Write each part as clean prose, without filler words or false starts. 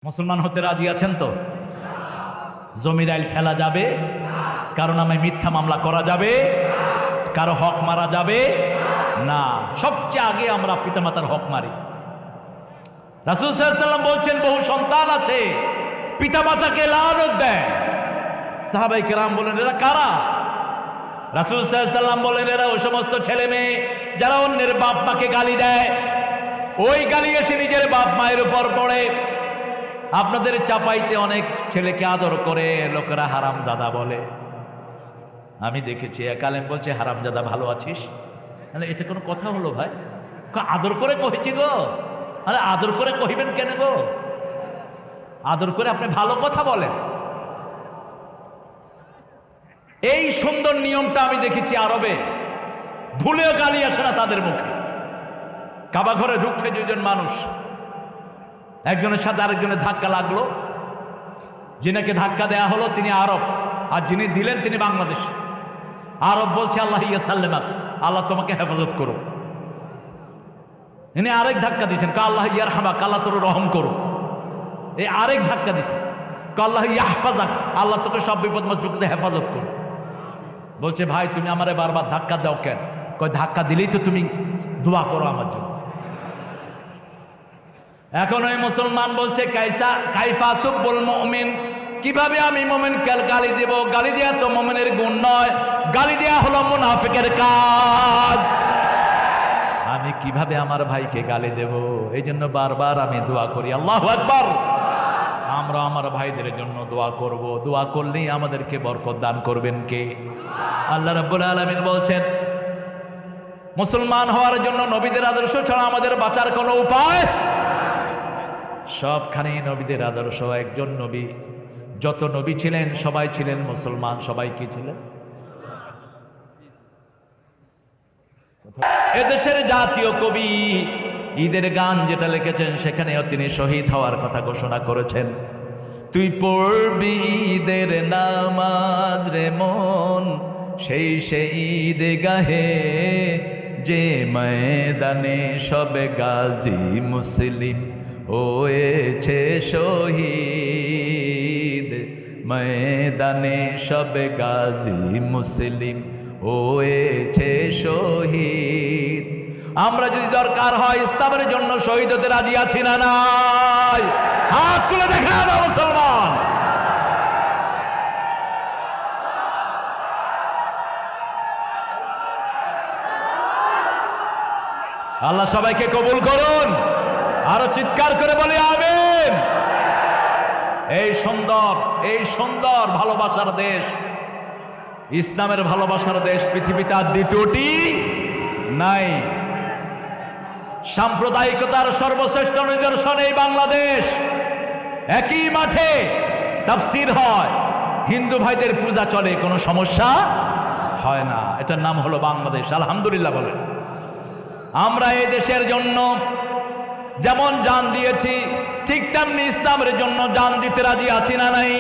মুসলমান হতে রাজি আছেন তো? জমির আইল ঠেলা যাবে? কারো নামে মিথ্যা মামলা করা যাবে? কারো হক মারা যাবে না। সবচেয়ে আগে আমরা পিতামাতার হক মারি। রাসূল সাল্লাল্লাহু আলাইহি ওয়াসাল্লাম বলছেন, বহু সন্তান আছে পিতামাতাকে লানত দেয়। সাহাবায়ে কেরাম বলেন, এরা কারা? রাসূল সাল্লাল্লাহু আলাইহি ওয়াসাল্লাম বলেন, এরা ওই সমস্ত ছেলে মেয়ে যারা অন্যের বাপ মাকে গালি দেয়। ওই গালি এসে নিজের বাপ মায়ের উপর পড়ে। আপনাদের চাপাইতে অনেক ছেলেকে আদর করে লোকেরা হারামজাদা বলে। আমি দেখেছি এক আলেম বলছে, হারামজাদা ভালো আছিস? মানে এটা কোনো কথা হলো ভাই? আদর করে কহেছি গো। আরে আদর করে কহিবেন কেন গো? আদর করে আপনি ভালো কথা বলেন। এই সুন্দর নিয়মটা আমি দেখেছি আরবে। ভুলেও গালি আসে না তাদের মুখে। কাবা ঘরে ঢুকছে দুজন মানুষ, একজনের সাথে আরেকজনের ধাক্কা লাগলো। যিনাকে ধাক্কা দেয়া হলো তিনি আরব, আর যিনি দিলেন তিনি বাংলাদেশ। আরব বলছে, আল্লাহ ইয়া সাল্লামাক, আল্লাহ তোমাকে হেফাজত করুক। ইনি আরেক ধাক্কা দিচ্ছেন, আল্লাহ ইয়ার হামাক, আল্লাহ তোর রহম করুক। এই আরেক ধাক্কা দিচ্ছেন, আল্লাহ ইয়াহফাজাক, আল্লাহ তোকে সব বিপদ মুসিবত হেফাজত করুক। বলছে, ভাই তুমি আমারে বারবার ধাক্কা দাও কেন? কয়, ধাক্কা দিলেই তো তুমি দোয়া করো আমার জন্য। এখন ওই মুসলমান বলছে, কাইফা সুব্বুল মুমিন, কিভাবে আমি মুমিনকে গালি দেব? গালি দেয়া তো মুমিনের গুণ নয়, গালি দেয়া হলো মুনাফিকের কাজ। আমি কিভাবে আমার ভাইকে গালি দেব? এই জন্য বারবার আমি দোয়া করি, আল্লাহু আকবার। আমরা আমার ভাইদের জন্য দোয়া করব। দোয়া করলেই আমাদেরকে বরকত দান করবেন কে? আল্লাহ রাব্বুল আলামিন বলছেন, মুসলমান হওয়ার জন্য নবীদের আদর্শ ছাড়া আমাদের বাঁচার কোনো উপায়। সবখানে নবীদের আদর্শ। একজন নবী, যত নবী ছিলেন সবাই ছিলেন মুসলমান। সবাই কি ছিলেন? এদেশের জাতীয় কবি ঈদের গান যেটা লিখেছেন, সেখানেও তিনি শহীদ হওয়ার কথা ঘোষণা করেছেন। তুই পড়বি ঈদের নামাজ রে মন, সেই ঈদ গাহে যে ময়দানে সব গাজী মুসলিম হয়েছে শহীদ। ময়দানে সব গাজী মুসলিম হয়েছে শহীদ। আমরা যদি দরকার হয় ইসলামের জন্য শহীদ হতে রাজি আছি না নাই? হাত তুলে দেখান মুসলমান। আল্লাহ সবাইকে কবুল করুন। আরো চিৎকার করে বলি আমিন। এই সুন্দর ভালোবাসার দেশ, ইসলামের ভালোবাসার দেশ পৃথিবীতে আর দ্বিতীয়টি নাই। সাম্প্রদায়িকতার সর্বশ্রেষ্ঠ নিদর্শন এই বাংলাদেশ। একই মাঠে তাফসীর হয়, হিন্দু ভাইদের পূজা চলে, কোনো সমস্যা হয় না। এটার নাম হলো বাংলাদেশ। আলহামদুলিল্লাহ বলেন। আমরা এই দেশের জন্য যেমন জান দিয়েছি, ঠিক তেমনি ইসলামের জন্য জান দিতে রাজি আছি না নাই?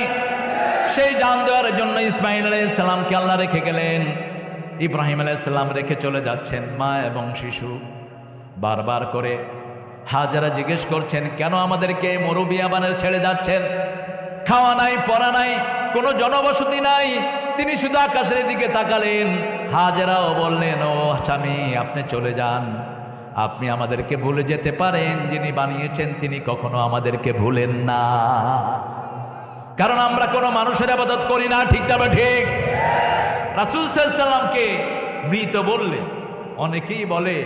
সেই জান দেওয়ার জন্য ইসমাঈল আলাইহিস সালামকে আল্লাহ রেখে গেলেন, ইব্রাহিম আলাইহিস সালাম রেখে চলে যাচ্ছেন, মা এবং শিশু। বারবার করে হাজারা জিজ্ঞেস করছেন, কেন আমাদেরকে মরুবিয়াবানের ছেড়ে যাচ্ছেন? খাওয়া নাই, পরা নাই, কোনো জনবসতি নাই। তিনি শুধু আকাশের দিকে তাকালেন। হাজারাও বললেন, ও স্বামী, আপনি চলে যান। আপনি আমাদেরকে ভুলে যেতে পারেন, যিনি বানিয়েছেন তিনি কখনো আমাদেরকে ভুলেন না। কারণ আমরা কোনো মানুষের ইবাদত করি না, ঠিক তবে ঠিক। রাসূল সাল্লাল্লাহু আলাইহি ওয়াসাল্লামকে মৃত বললে অনেকেই বলে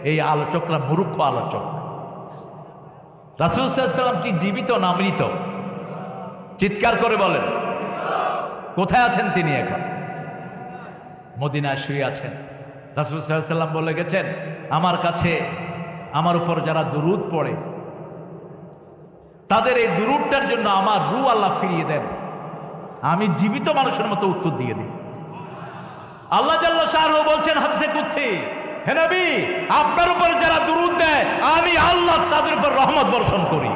এই আলোচকরা মূর্খ আলোচক। রাসূল সাল্লাল্লাহু আলাইহি ওয়াসাল্লাম কি জীবিত না মৃত? চিৎকার করে বলেন। কোথায় আছেন তিনি? এখন মদিনায় শুয়ে আছেন। রাসূল সাল্লাল্লাহু আলাইহি ওয়াসাল্লাম বলে গেছেন, আমার কাছে আমার উপর যারা দুরূদ পড়ে তাদের এই দুরূদটার জন্য আমার রূহ আল্লাহ ফিরিয়ে দেন। আমি জীবিত মানুষের মতো উত্তর দিয়ে দিই। আল্লাহ জাল্লা শাআনুহু বলছেন হাদিসে কুদসি, হে নবী, আপনার উপর যারা দুরূদ দেয় আমি আল্লাহ তাদের উপর রহমত বর্ষণ করি।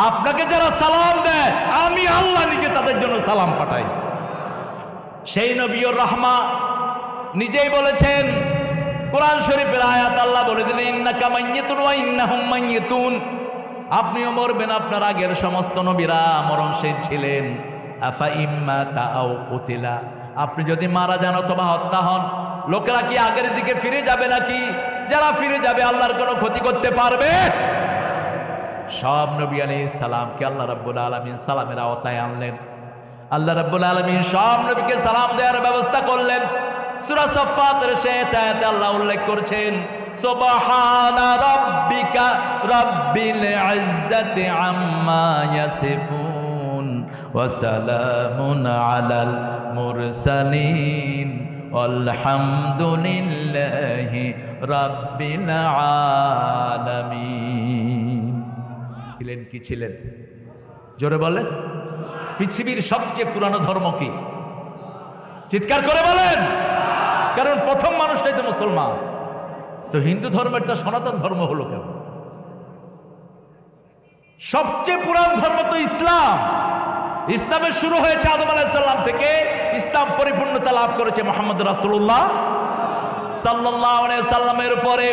আপনাকে যারা সালাম দেয় আমি আল্লাহ নিজে তাদের জন্য সালাম পাঠাই। সেই নবীর রহমা নিজেই বলেছেন, কোরআন শরীফের আয়াত আল্লাহ বলে দিলেন, ইন্নাকা মাইয়িতুন ওয়া ইন্নাহুম মাইয়িতুন। আপনিও মরবেন, আপনার আগের সমস্ত নবীরা মরণশীল ছিলেন। আফা ইম্মা তাও কুতিলা, আপনি যদি মারা যান অথবা হত্যা হন, লোকেরা কি আগের দিকে ফিরে যাবে নাকি? যারা ফিরে যাবে আল্লাহর কোনো ক্ষতি করতে পারবে? সব নবী আলাইহিস সালামকে আল্লাহ রাব্বুল আলামিন সালামের আওতায় আনলেন। আল্লাহ রাব্বুল আলামিন সব নবীকে সালাম দেওয়ার ব্যবস্থা করলেন। সূরা সাফফাতের শেষ আয়াতে আল্লাহ উল্লেখ করছেন, সুবহানা রাব্বিকা রাব্বিল ইজ্জাতি আম্মা ইয়াসিফুন ওয়া সালামুন আলাল মুরসালিন আলহামদুলিল্লাহি রাব্বিল আলামিন। ছিলেন কি ছিলেন? জোরে বলেন। পৃথিবীর সবচেয়ে পুরানো ধর্ম কি? চিৎকার করে বলেন। কারণ প্রথম মানুষটাই তো মুসলমান। তো হিন্দু ধর্মেরটা সনাতন ধর্ম হলো কেন? সবচেয়ে পুরান ধর্ম তো ইসলাম। ইসলামের শুরু হয়েছে আদম আলাইহিস সালাম থেকে। ইসলাম পরিপূর্ণতা লাভ করেছে মুহাম্মদ রাসূলুল্লাহ সাল্লাল্লাহু আলাইহি সাল্লামের উপরে।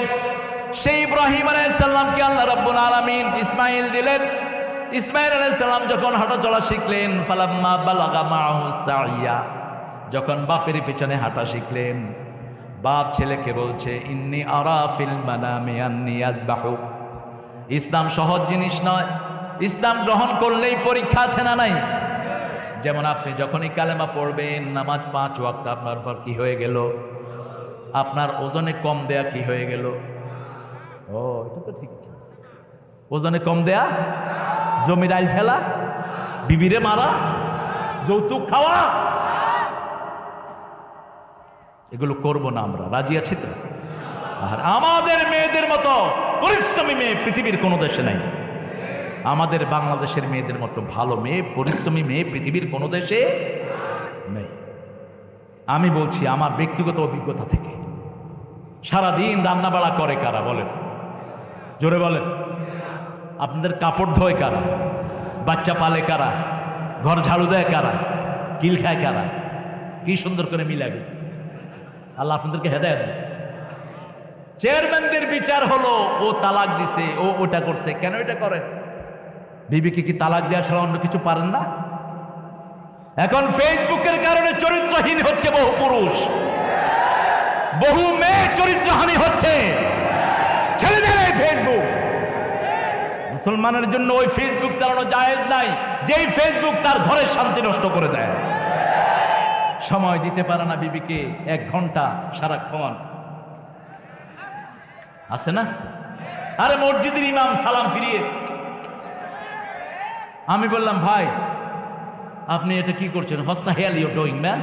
সেই ইব্রাহিম আলাইহিস সালামকে আল্লাহ রাব্বুল আলামিন ইসমাইল দিলেন। ইসমাইল আলাইহিস সালাম যখন হাঁটা চলা শিখলেন, ফালাম্মা বালাগা মাহু সাইয়া, যখন বাপের পিছনে হাঁটা শিখলেন, বাপ ছেলেকে বলছে, ইন্নী আরা ফিল মানামি আন্নী আযবাহু। ইসলাম সহজ জিনিস নয়। ইসলাম গ্রহণ করলেই পরীক্ষা আছে না নাই? যেমন আপনি যখনই কালেমা পড়বেন, নামাজ 5 ওয়াক্ত আপনার পর কি হয়ে গেল? আপনার ওজনে কম দেয়া কি হয়ে গেল? ও, এটা তো ঠিক আছে। ওজনে কম দেয়া, জমির আইল ঠেলা, বিবিরে মারা, যৌতুক খাওয়া, এগুলো করব না আমরা। রাজি আছি তো? আর আমাদের মেয়েদের মতো পরিশ্রমী মেয়ে পৃথিবীর কোনো দেশে নাই। আমাদের বাংলাদেশের মেয়েদের মতো ভালো মেয়ে, পরিশ্রমী মেয়ে পৃথিবীর কোনো দেশে নেই। আমি বলছি আমার ব্যক্তিগত অভিজ্ঞতা থেকে। সারাদিন রান্নাবাড়া করে কারা বলেন? জোরে বলেন। আপনাদের কাপড় ধোয় কারা? বাচ্চা পালে কারা? ঘর ঝাড়ু দেয় কারা? কিল খায় কারা? কি সুন্দর করে মিলা গেছে। আল্লাহ আপনাদেরকে হেদায়েত দেয়। চেয়ারম্যানদের বিচার হলো ও তালাক দিছে, ও ওটা করছে। কেন এটা করে? বিবিকে কি তালাক দেওয়া ছাড়া অন্য কিছু পারেন না? এখন ফেসবুকের কারণে চরিত্রহীন হচ্ছে বহু পুরুষ, বহু মেয়ে চরিত্রহানি হচ্ছে। ছেলেদের ফেসবুক, মুসলমানের জন্য ওই ফেসবুক চালানো জায়েজ নাই, যেই ফেসবুক তার ঘরের শান্তি নষ্ট করে দেয়। সময় দিতে পারে না বিবিকে 1 ঘন্টা সারাক্ষণ, আছে না? আরে মসজিদের ইমাম সালাম ফিরিয়ে, আমি বললাম, ভাই আপনি এটা কি করছেন? What's the hell you doing man?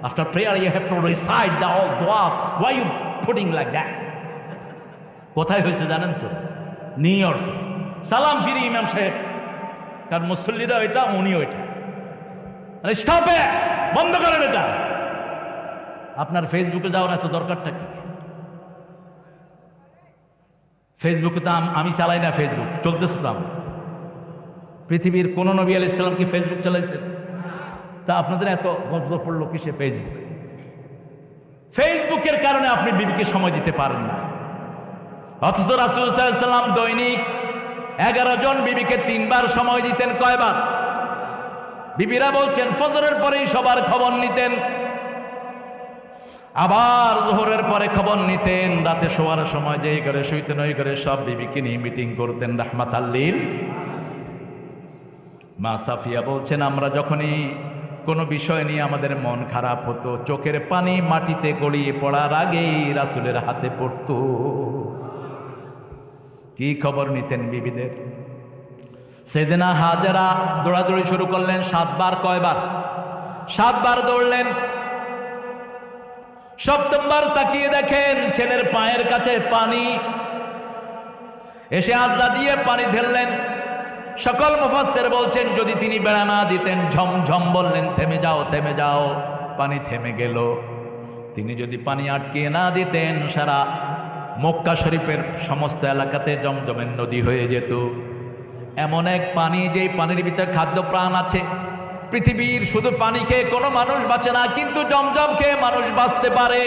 After prayer you have to recite the all দোয়া, why you putting like that? কোথায় হয়েছে জানেন তো? নিউ ইয়র্কে। সালাম ফিরি ইমাম সাহেব, কারণ মুসল্লিরা ওইটা, উনি ওইটা। স্টপ ইট, বন্ধ করেন এটা। আপনার ফেসবুকে যাওয়ার এত দরকারটা কি? ফেসবুকে তো আমি চালাই না, ফেসবুক চলতেছিলাম। পৃথিবীর কোন নবী আলাইহিস সালাম কি ফেসবুক চালাইছেন? তা আপনাদের এত গজব পড়লো কিসে ফেসবুকে? ফেসবুকের কারণে আপনি বিবিকে সময় দিতে পারেন না। অথচ রাসূল সাল্লাল্লাহু আলাইহি ওয়াসাল্লাম দৈনিক 11 জন বিবিকে 3 বার সময় দিতেন। কয়বার? বিবিরা বলছেন ফজরের পরেই সবার খবর নিতেন, আবার যোহরের পরে খবর নিতেন, রাতে শোয়ার সময় যেই করে শুইতেন ওই করে সব বিবিকে নিয়ে মিটিং করতেন রাহমাতাল লিল। মা সাফিয়া বলছেন, আমরা যখনই কোনো বিষয় নিয়ে আমাদের মন খারাপ হতো, চোখের পানি মাটিতে গড়িয়ে পড়ার আগেই রাসূলের হাতে পড়তো। কি খবর নিতেন বিবিদের? সেদিনা হাজেরা দৌড়াদৌড়ি শুরু করলেন 7 বার। কয়বার? 7 বার দৌড়লেন। 7ম বার তাকিয়ে দেখেন ছেলের পায়ের কাছে পানি, এসে আজলা দিয়ে পানি ঢেললেন। সকল মুফাসসির বলছেন যদি তিনি বেড়া না দিতেন, ঝমঝম বললেন থেমে যাও থেমে যাও, পানি থেমে গেল। তিনি যদি পানি আটকে না দিতেন, সারা মক্কা শরীফের সমস্ত এলাকাতে জমজমের নদী হয়ে যেত। এমন এক পানি, যেই পানির ভিতরে খাদ্য প্রাণ আছে। পৃথিবীর শুধু পানি খেয়ে কোনো মানুষ বাঁচে না, কিন্তু জমজম খেয়ে মানুষ বাঁচতে পারে।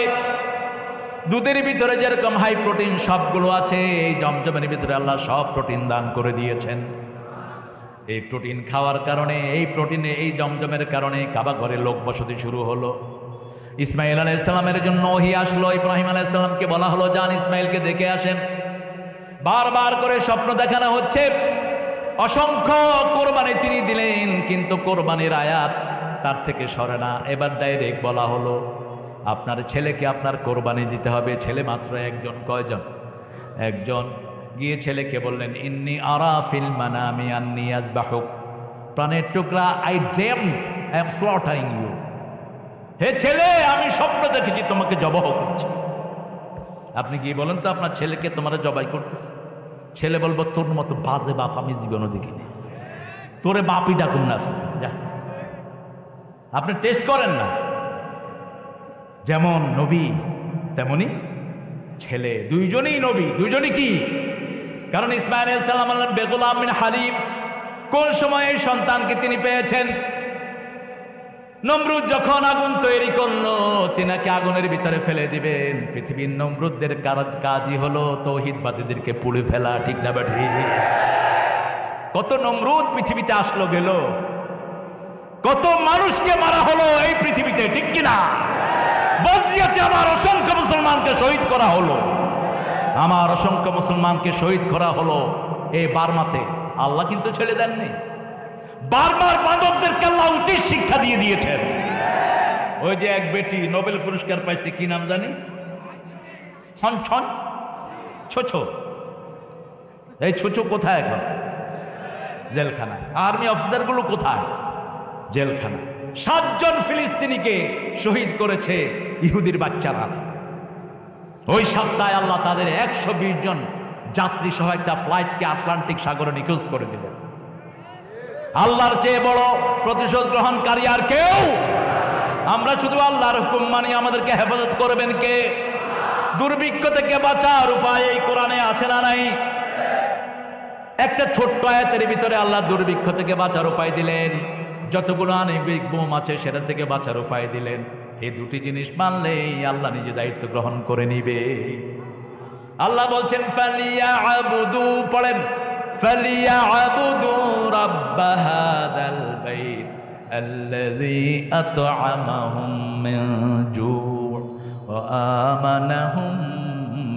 দুধের ভিতরে যেরকম হাই প্রোটিন সবগুলো আছে, এই জমজমের ভিতরে আল্লাহ সব প্রোটিন দান করে দিয়েছেন। এই প্রোটিন খাওয়ার কারণে, এই জমজমের কারণে কাবা ঘরে লোক বসতি শুরু হলো। ইসমাইল আলাইহিস সালামের জন্য ওহী আসলো। ইব্রাহিম আলাইহিস সালামকে বলা হলো, যান ইসমাইলকে দেখে আসেন। বারবার করে স্বপ্ন দেখানো হচ্ছে। অসংখ্য কোরবানি তিনি দিলেন, কিন্তু কোরবানির আয়াত তার থেকে সরে না। এবার ডাইরেক্ট বলা হলো, আপনার ছেলেকে আপনার কোরবানি দিতে হবে। ছেলে মাত্র একজন। কয়জন? একজন। গিয়ে ছেলেকে বললেন, ইন্নী আরা ফিল মানামি আন্নী আযবাহুক, প্রাণের টুকরা, I dreamed I am slaughtering you. হে ছেলে, আমি স্বপ্ন দেখেছি তোমাকে জবাহ করছি। আপনি কি বলেন তো আপনার ছেলেকে তোমার জবাই করতেছে? ছেলে বলবো, তোর মতো বাজে বাপ আমি জীবনও দেখিনি, তোরে বাপই ডাকুন না আজকে থেকে, যা। আপনি টেস্ট করেন না। যেমন নবী তেমনি ছেলে, দুইজনই নবী, দুইজনই কি? কারণ ইসমাঈল আলাইহিস সালাম বললেন, বেগুলাম মিন হালিম। কোন সময়ে এই সন্তানকে তিনি পেয়েছেন? নমরুদ যখন আগুন তৈরি করলো, তিনাকে আগুনের ভিতরে ফেলে দিবেন। পৃথিবীর নমরুদদের কাজই হলো তৌহিদবাদীদেরকে পুড়ে ফেলা, ঠিক না বেঠি? কত নমরুদ পৃথিবীতে আসলো গেল, কত মানুষকে মারা হলো এই পৃথিবীতে, ঠিক কিনা? বসরিয়াতে আমার অসংখ্য মুসলমানকে শহীদ করা হলো, আমার অসংখ্য মুসলমানকে শহীদ করা হলো এই বার্মাতে। আল্লাহ কিন্তু ছেড়ে দেননি। বারবার বাঁদরদেরকে আল্লাহ উচিত শিক্ষা দিয়ে দিয়েছেন। ওই যে এক বেটি নোবেল পুরস্কার পাইছে, কি নাম জানি, ছন ছন ছোছো। এই ছোছো কোথায় এখন? জেলখানায়। আর্মি অফিসারগুলো কোথায়? জেলখানায়। 7 জন ফিলিস্তিনিকে শহীদ করেছে ইহুদির বাচ্চারা। ওই সপ্তাহে আল্লাহ তাদের 120 জন যাত্রী সহ একটা ফ্লাইটকে আটলান্টিক সাগরে নিখোঁজ করে দিলেন। আল্লাহর চেয়ে বড় প্রতিশোধ গ্রহণকারী আর কেউ? আমরা শুধু আল্লাহর হুকুম মানি, আমাদেরকে হেফাজত করবেন কে? দুর্ভিক্ষ থেকে বাঁচার উপায় এই কোরআনে আছে না নাই? একটা ছোট্ট আয়াতের ভিতরে আল্লাহ দুর্ভিক্ষ থেকে বাঁচার উপায় দিলেন, যতগুলো আণবিক বোম আছে সেটা থেকে বাঁচার উপায় দিলেন। এই দুটি জিনিস মানলেই আল্লাহ নিজে দায়িত্ব গ্রহণ করে নিবে। আল্লাহ বলছেন, ফালিয়াবুদু, পড়েন, ফালিয়াবুদু রাব্ব হাদাল বাইত আল্লাযী আত'আমাহুম মিন জু' ওয়া আমানাহুম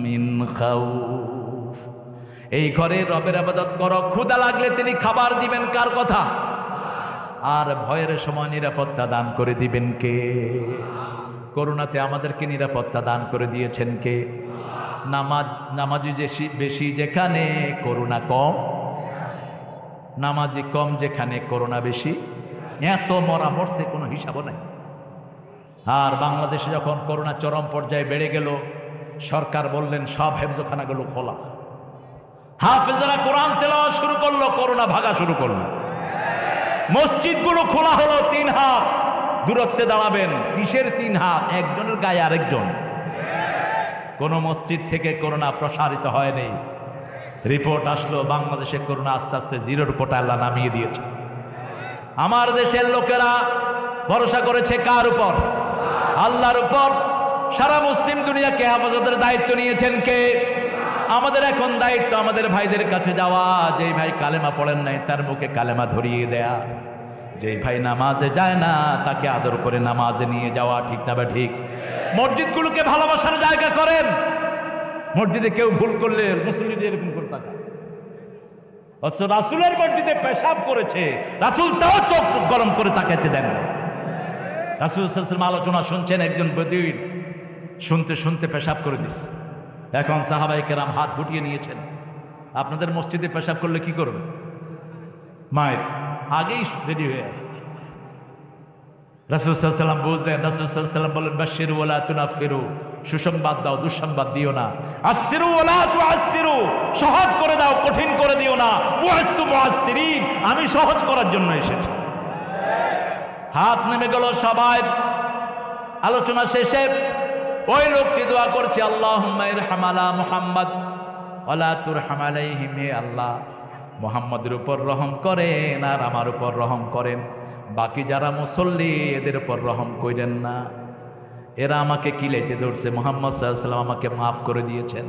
মিন খাউফ। এই ঘরে রবের ইবাদত করো, ক্ষুধা লাগলে তিনি খাবার দিবেন। কার কথা? আর ভয়ের সময় নিরাপত্তা দান করে দিবেন কে? করোনাতে আমাদেরকে নিরাপত্তা দান করে দিয়েছেন কে? নামাজি বেশি যেখানে করোনা কম, নামাজি কম যেখানে করোনা বেশি। এত মরা মরছে কোনো হিসাবও নাই। আর বাংলাদেশে যখন করোনা চরম পর্যায়ে বেড়ে গেল, সরকার বললেন সব হেফজখানাগুলো খোলা। হাফেজরা কোরআন তেলাওয়াত শুরু করলো, করোনা ভাগা শুরু করলো। মসজিদগুলো খোলা হলো। 3 হাত দূরত্বে দাঁড়াবেন। কিসের 3 হাত? একজনের গায়ে আরেকজন। কোন মসজিদ থেকে করোনা প্রসারিত হয়নি। রিপোর্ট আসলো বাংলাদেশে করোনা আস্তে আস্তে 0-র কোটা আল্লাহ নামিয়ে দিয়েছে। আমার দেশের লোকেরা ভরসা করেছে কার উপর? আল্লাহর উপর। সারা মুসলিম দুনিয়াকে হেফাজতের দায়িত্ব নিয়েছেন কে? আমাদের এখন দায়িত্ব আমাদের ভাইদের কাছে যাওয়া। যেই ভাই কালেমা পড়েন নাই তার মুখে কালেমা ধরিয়ে দেয়া। যেই ভাই নামাজে যায় না তাকে আদর করে নামাজে নিয়ে যাওয়া, ঠিক না বা ঠিক? মসজিদগুলোকে ভালোবাসার জায়গা করেন। মসজিদে কেউ ভুল করলে মুসল্লিদের এরকম করে তাকায়। অথচ রাসূলের মসজিদে পেশাব করেছে, রাসূল তাও চোখ গরম করে তাকাতে দেন না। রাসূল সাল্লাল্লাহু আলাইহি ওয়াসাল্লাম আলোচনা শুনছেন, একজন বদুই শুনতে শুনতে পেশাব করে দিস। এখন সাহাবায়ে কেরাম হাত গুটিয়ে নিয়েছেন। আপনাদের মসজিদে পেশাব করলে কি করবে? মায়ের আগেই রেডি হয়ে আছে। রাসূল সাল্লাল্লাহু আলাইহি ওয়াসাল্লাম বুঝলেন। রাসূল সাল্লাল্লাহু আলাইহি ওয়াসাল্লাম বলেন, বাশশিরু ওয়ালা তুনাফিরু, সুসংবাদ দাও, দুঃসংবাদ দিও না। আসসিরু ওয়ালা তুআসসিরু, সহজ করে দাও, কঠিন করে দিও না। বুআসতু মুআসসিরিন, আমি সহজ করার জন্য এসেছি। হাত নেমে গেল সবাই। আলোচনা শেষে ওই লোকটি দোয়া করছে, আল্লাহুম্মা ইরহাম আলা মুহাম্মদ ওয়ালা তুরহাম আলাইহিম। হে আল্লাহ, মুহাম্মদের উপর রহম করেন আর আমার উপর রহম করেন, বাকি যারা মুসল্লি এদের উপর রহম করেন না। এরা আমাকে কিলাইতে ধরছে, মুহাম্মদ সাল্লাল্লাহু আলাইহি ওয়াসাল্লাম আমাকে মাফ করে দিয়েছেন।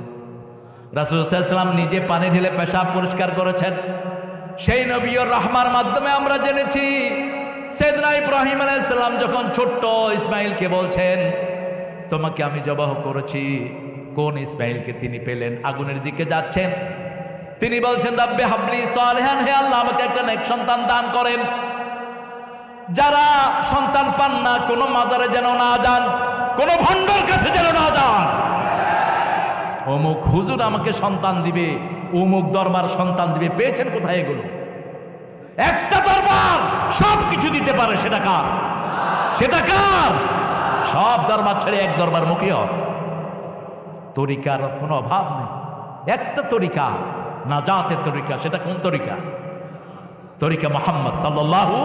রাসূল সাল্লাল্লাহু আলাইহি ওয়াসাল্লাম নিজে পানি ঢেলে পেশাব পরিষ্কার করেছেন। সেই নবী ও রাহমার মাধ্যমে আমরা জেনেছি সাইয়েদনা ইব্রাহিম আলাইহিস সালাম যখন ছোট্ট ইসমাইলকে বলছেন তোমাকে আমি জবাহ করেছি, কোন ইসমাইলকে তিনি পেলেন? আগুনের দিকে যাচ্ছেন, তিনি বলছেন রাব্বি হাবলি সালিহান, হে আল্লাহ আমাকে একটা নেক সন্তান দান করেন। যারা সন্তান পান না কোনো মাজারে যেন না যান, কোনো ভণ্ডর কাছে যেন না যান। অমুক হুজুর আমাকে সন্তান দিবে, অমুক দরবার সন্তান দিবে, পেয়েছেন কোথায় এগুলো? একটা দরবার সব কিছু দিতে পারে, সেটা কার? সেটা কার? সব দরবার ছেড়ে এক দরবার মুখী হয়। তরিকার কোনো অভাব নেই, একটা তরিকা নাজাতের তরিকা। সেটা কোন তরিকা? তরিকা মুহাম্মদ সাল্লাল্লাহু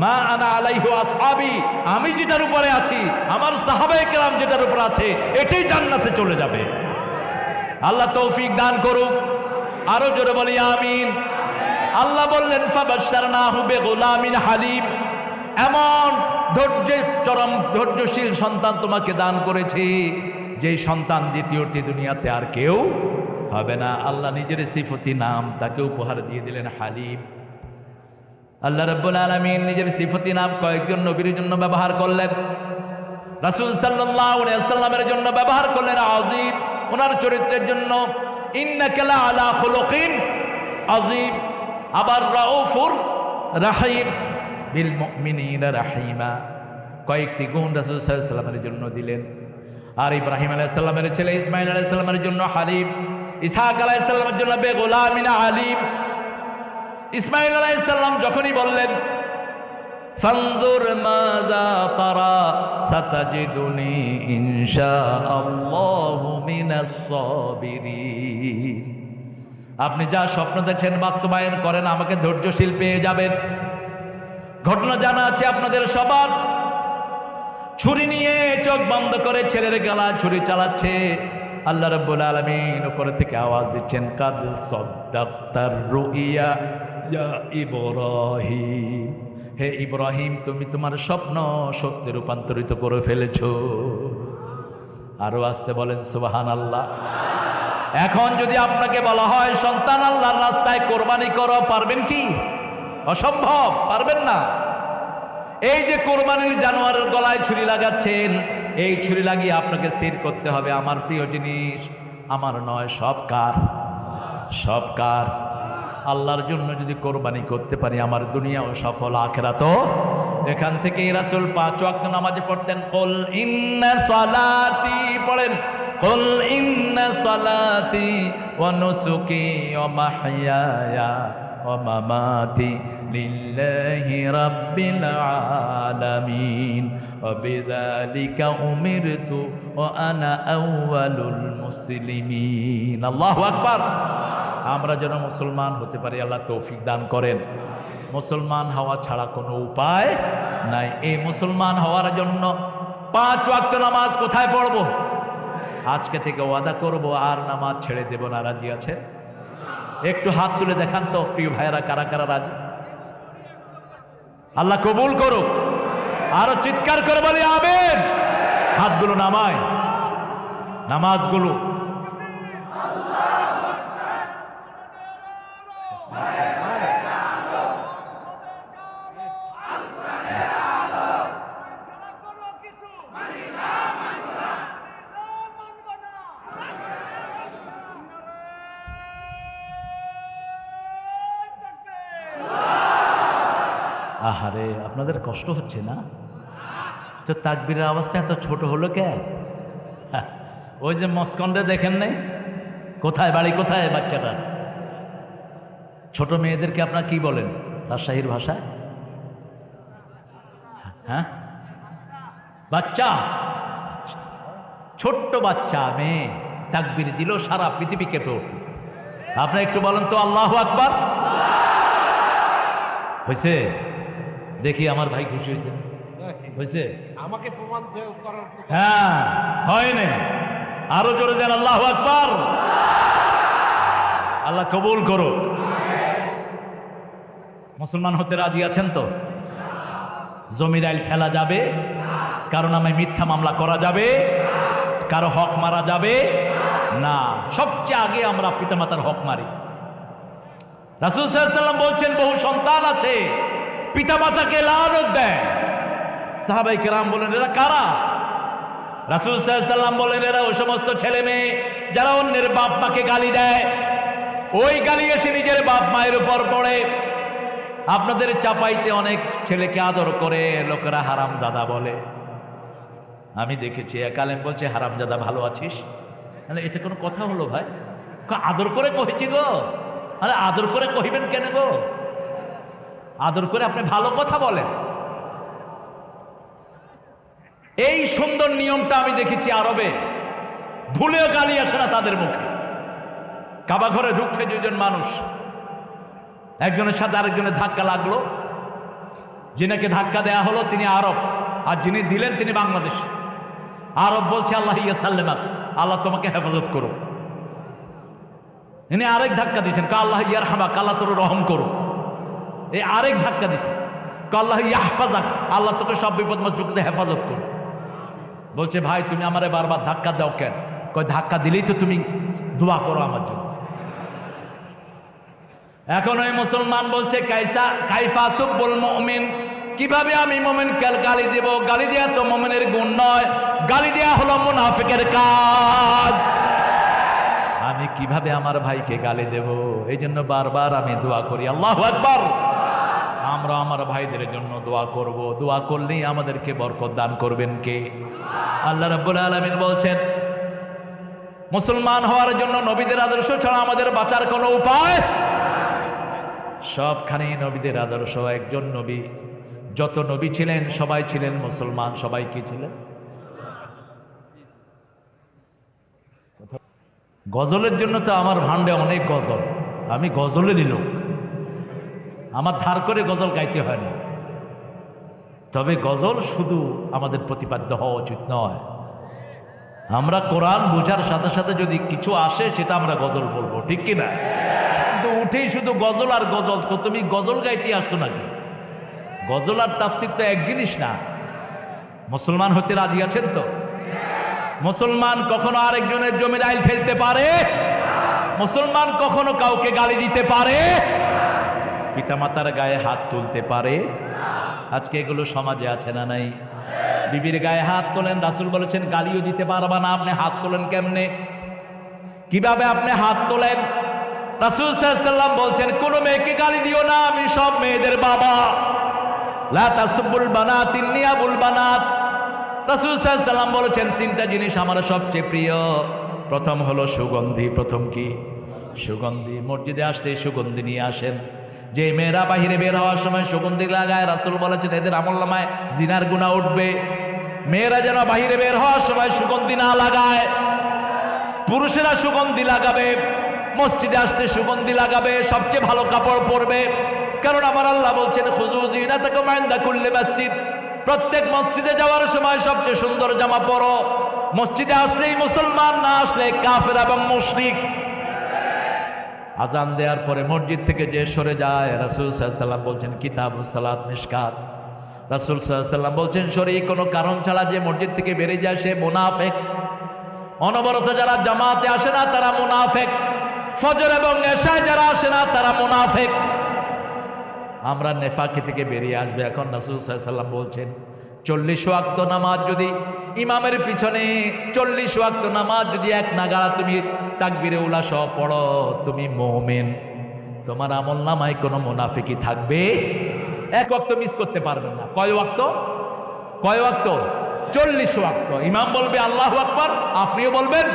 মা আনা আলাইহি আসহাবি, আমি যেটার উপরে আছি, আমার সাহাবায়ে কেরাম যেটার উপর আছে, এটাই জান্নাতে চলে যাবে। আল্লাহ তৌফিক দান করুক। আরো জোরে বলি আমিন। আল্লাহ বললেন ফাবাশশারনাহু বিগুলামিন হালিম, এমন চরম ধৈর্যশীল সন্তান তোমাকে দান করেছি, যেই সন্তান দ্বিতীয়টি দুনিয়াতে আর কেউ হবে না। আল্লাহ নিজের সিফতি নাম তাকে উপহার দিয়ে দিলেন হালিম। আল্লাহ রাব্বুল আলামিন নিজের সিফতি নাম কয়েকজন নবীর জন্য ব্যবহার করলেন। রাসূল সাল্লাল্লাহু আলাইহি ওয়াসাল্লামের জন্য ব্যবহার করলেন আযীম, ওনার চরিত্রের জন্য। ইন্নাকা লা আলা খুলুকিন আযীম। আবার রাউফুর রাহিম, বিল মুমিনিনা রাহিমা, কয়েকটি গুণ রাসূল সাল্লাল্লাহু আলাইহি ওয়াসাল্লামের জন্য দিলেন। আর ইব্রাহিম আলাইহিস সালামের ছেলে ইসমাঈল আলাইহিস সালামের জন্য হালিম, ইসহাক আলাইহিস সালামের জন্য বেগুলামিন আলিম। ইসমাঈল আলাইহিস সালাম যখনই বললেন ফানজুর মাযা তারা সাতাজিদুনি ইনশাআল্লাহু মিনাস সাবিরিন, আপনি যা স্বপ্ন দেখছেন বাস্তবায়ন করেন, আমাকে ধৈর্যশীল পেয়ে যাবেন। ঘটনা জানা আছে আপনাদের সবার। ছুরি নিয়ে চোখ বন্ধ করে ছেলের গলা ছুরি চালাচ্ছে। আল্লাহ রাব্বুল আলামিন উপরে থেকে আওয়াজ দিচ্ছেন কাদ সাদ্দাক্তার রুইয়া ইয়া ইব্রাহিম, হে ইব্রাহিম তুমি তোমার স্বপ্ন সত্যে রূপান্তরিত করে ফেলেছো। আরো আসতে বলেন সুবহানাল্লাহ। এখন যদি আপনাকে বলা হয় সন্তান আল্লাহর রাস্তায় কোরবানি করো, পারবেন কি? অসম্ভব, পারবেন না। এই যে কোরবানির জানোয়ারের গলায় ছুরি লাগাচ্ছেন, এই ছুরি লাগিয়ে আপনাকে স্থির করতে হবে আমার প্রিয় জিনিস আমার নয়, সব কার? সব কার? আল্লাহর জন্য যদি কোরবানি করতে পারি আমার দুনিয়াও সফল, আখিরাতও। এখান থেকে রাসূল 5 ওয়াক্ত নামাজে পড়তেন কুল ইন্না সালাতি, পড়েন কুল ইন্না সালাতি ওয়া নুসুকি ওয়া মাহইয়ায়া ওয়া মামাতি লিল্লাহি রাব্বিল আলামিন ওয়া বিযালিকা উমিরতু ওয়া আনা আউয়ালুল মুসলিমিন। আল্লাহু আকবার। আমরা যেন মুসলমান হতে পারি, আল্লাহ তৌফিক দান করেন। মুসলমান হওয়া ছাড়া কোনো উপায় নাই। এই মুসলমান হওয়ার জন্য 5 ওয়াক্ত নামাজ কোথায় পড়ব? আজকে থেকে ওয়াদা করব আর নামাজ ছেড়ে দেব না। রাজি আছে? একটু হাত তুলে দেখান তো প্রিয় ভাইয়েরা, কারা কারা রাজি? আল্লাহ কবুল করুক। আরো চিৎকার করে বলি আমিন। হাতগুলো নামায়, নামাজগুলো আহারে, আপনাদের কষ্ট হচ্ছে না? তো তাকবীরের আওয়াজটা এত ছোট হলো কেন? ওই যে মস্কন্ডে দেখেন নাই, কোথায় বাড়ি, কোথায় বাচ্চাটা? ছোট মেয়েদেরকে আপনারা কি বলেন রাজশাহীর ভাষায়? হ্যাঁ, বাচ্চা। ছোট্ট বাচ্চা মেয়ে তাকবীর দিল, সারা পৃথিবী কেঁপে উঠল। আপনারা একটু বলেন তো আল্লাহু আকবার। হয়েছে? দেখি আমার ভাই খুশি হয়েছে, হয়েছে? আমাকে প্রমাণ করার, হ্যাঁ হয়নি। আরো জোরে দেন আল্লাহু আকবার। আল্লাহ কবুল করো। মুসলমান হতে রাজি আছেন তো? জমির আইল ঠেলা যাবে? কারো নামে মিথ্যা মামলা করা যাবে, কারো হক মারা যাবে না। সবচেয়ে আগে আমরা পিতামাতার হক মারি। রাসূল সাল্লাল্লাহু আলাইহি ওয়াসাল্লাম বলছেন বহু সন্তান আছে পিতামাতাকে লানত দেয়। সাহাবায়ে কেরাম বলেন এরা কারা? রাসূল সাল্লাল্লাহু আলাইহি ওয়াসাল্লাম বলেন এরা ওই সমস্ত ছেলে মেয়ে যারা অন্যের বাপ মাকে গালি দেয়, ওই গালি এসে নিজের বাপ মায়ের উপর পড়ে। আপনাদের চাপাইতে অনেক ছেলেকে আদর করে লোকেরা হারামজাদা বলে। আমি দেখেছি এক আলেম বলছে হারামজাদা ভালো আছিস। মানে এটা কোনো কথা হলো ভাই? আদর করে কহিছি গো। আরে আদর করে কহিবেন কেন গো? আদর করে আপনি ভালো কথা বলেন। এই সুন্দর নিয়মটা আমি দেখেছি আরবে, ভুলেও গালি আসে না তাদের মুখে। কাবা ঘরে ঢুকছে দুজন মানুষ, একজনের সাথে আরেকজনের ধাক্কা লাগলো। যিনাকে ধাক্কা দেয়া হলো তিনি আরব, আর যিনি দিলেন তিনি বাংলাদেশ। আরব বলছে আল্লাহ ইয়া সাল্লামাক, আল্লাহ তোমাকে হেফাজত করো। ইনি আরেক ধাক্কা দিচ্ছেন, আল্লাহ ইয়ার হামাক, আল্লাহ তোর রহম করো। এই আরেক ধাক্কা দিচ্ছেন, আল্লাহ ইয়াহফাজাক, আল্লাহ তোকে সব বিপদ মুসিবত হেফাজত করো। বলছে ভাই তুমি আমারে বারবার ধাক্কা দাও কেন? কয় ধাক্কা দিলেই তো তুমি দোয়া করো আমার জন্য। এখন ওই মুসলমান বলছে কাইফা সুব্বুল মুমিন, কিভাবে আমি মুমিনকে গালি দেব? গালি দেয়া তো মুমিনের গুণ নয়, গালি দেয়া হলো মুনাফিকের কাজ। আমি কিভাবে আমার ভাইকে গালি দেব? এই জন্য বারবার আমি দোয়া করি আল্লাহু আকবার। আমরা আমার ভাইদের জন্য দোয়া করব, দোয়া করলেই আমাদেরকে বরকত দান করবেন কে? আল্লাহ রাব্বুল আলামিন বলছেন মুসলমান হওয়ার জন্য নবীদের আদর্শ ছাড়া আমাদের বাঁচার কোনো উপায়। সবখানে নবীদের আদর্শ। একজন নবী, যত নবী ছিলেন সবাই ছিলেন মুসলমান। সবাই কি ছিলেন? গজলের জন্য তো আমার ভান্ডে অনেক গজল, আমি গজলেরই লোক, আমার ধার করে গজল গাইতে হয় না। তবে গজল শুধু আমাদের প্রতিপাদ্য হওয়া উচিত নয়। আমরা কোরআন বোঝার সাথে সাথে যদি কিছু আসে সেটা আমরা গজল বলবো, ঠিক কিনা? কিন্তু উঠেই শুধু গজল আর গজল, তো তুমি গজল গাইতে আসছো নাকি? গজল আর তাফসীর তো এক জিনিস না। মুসলমান হতে রাজি আছেন তো? মুসলমান কখনো আরেকজনের জমির আইল ফেলতে পারে? মুসলমান কখনো কাউকে গালি দিতে পারে? পিতামাতার গায়ে হাত তুলতে পারে? আজকে এগুলো সমাজে আছে না নাই? বিবির গায়ে হাত তোলেন, রাসূল বলেছেন গালিও দিতে পারবা না, আপনি হাত তোলেন কেমনে? কিভাবে আপনি হাত তোলেন? রাসূল সাল্লাল্লাহু আলাইহি ওয়াসাল্লাম বলছেন কোন মেয়েকে গালি দিও না, আমি সব মেয়েদের বাবা। লা তাসুবুল বানাত ইন্নী আবুল বানাত। রাসূল সাল্লাল্লাহু আলাইহি ওয়াসাল্লাম বলেছেন তিনটা জিনিস আমার সবচেয়ে প্রিয়। প্রথম হলো সুগন্ধি। প্রথম কি? সুগন্ধি। মসজিদে আসতে সুগন্ধি নিয়ে আসেন। যে মেয়েরা বাহিরে বের হওয়ার সময় সুগন্ধি লাগায়, রাসূল বলেছেন এদের আমলনামায় জিনার গুনাহ উঠবে। মেয়েরা যেন বাহিরে বের হওয়ার সময় সুগন্ধি না লাগায়। পুরুষেরা সুগন্ধি লাগাবে, মসজিদে আসতে সুগন্ধি লাগাবে, সবচেয়ে ভালো কাপড় পরবে। কারণ আমার আল্লাহ বলছেন খুযু যিনাতাকুম ইনদা কুল্লি মসজিদ, প্রত্যেক মসজিদে যাওয়ার সময় সবচেয়ে সুন্দর জামা পরো। মসজিদে আসলেই মুসলমান, না আসলে কাফের এবং মুশরিক। আজান দেওয়ার পরে মসজিদ থেকে যে সরে যায়, রাসূল সাল্লাল্লাহু আলাইহি ওয়াসাল্লাম বলছেন কিতাবুস সালাত মিশকাত। রাসূল সাল্লাল্লাহু আলাইহি ওয়াসাল্লাম বলছেন সরি কোনো কারণ ছাড়া যে মসজিদ থেকে বেরিয়ে যায় সে মুনাফিক। অনবরত যারা জামাতে আসে না তারা মুনাফিক। ফজর এবং এশায় যারা আসে না তারা মুনাফিক। আমরা নেফাকি থেকে বেরিয়ে আসবে। এখন রাসূল সাল্লাল্লাহু আলাইহি ওয়াসাল্লাম বলছেন 40 ওয়াক্ত নামাজ যদি ইমামের পিছনে 40 ওয়াক্ত নামাজ যদি এক নাগাড়া তুমি তাকবীরে উলা সহ পড়ো, তুমি মুমিন। তোমার আমল নামায় কোনো মুনাফিকি থাকবে? এক ওয়াক্ত মিস করতে পারবেন না। কয় ওয়াক্ত? কয় ওয়াক্ত? 40 ওয়াক্ত। ইমাম বলবে আল্লাহু আকবার, আপনিও বলবেন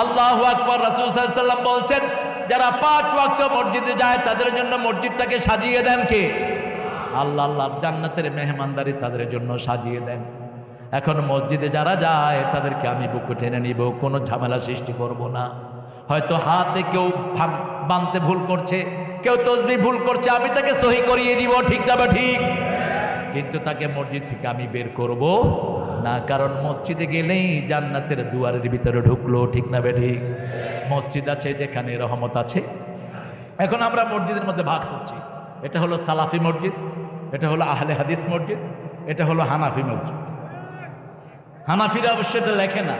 আল্লাহু আকবার। রাসূল সাল্লাল্লাহু আলাইহি ওয়াসাল্লাম বলছেন যারা 5 ওয়াক্ত মসজিদে যায় তাদের জন্য মসজিদটাকে সাজিয়ে দেন কে? আল্লাহ। আল্লাহ জান্নাতের মেহমানদারি তাদের জন্য সাজিয়ে দেন। এখন মসজিদে যারা যায় তাদেরকে আমি বুকে টেনে নিব, কোনো ঝামেলা সৃষ্টি করব না। হয়তো হাতে কেউ বানতে ভুল করছে, কেউ তাসবিহ ভুল করছে, আমি তাকে সহি করিয়ে দিব, ঠিক না বা ঠিক? কিন্তু তাকে মসজিদ থেকে আমি বের করব না, কারণ মসজিদে গেলেই জান্নাতের দুয়ারের ভিতরে ঢুকলো, ঠিক না বে ঠিক? মসজিদ আছে যেখানে রহমত আছে। এখন আমরা মসজিদের মধ্যে ভাগ করছি, এটা হলো সালাফি মসজিদ, এটা হলো আহলে হাদিস মসজিদ, এটা হলো হানাফি মসজিদ। হানাফিরা অবশ্য এটা লেখে না,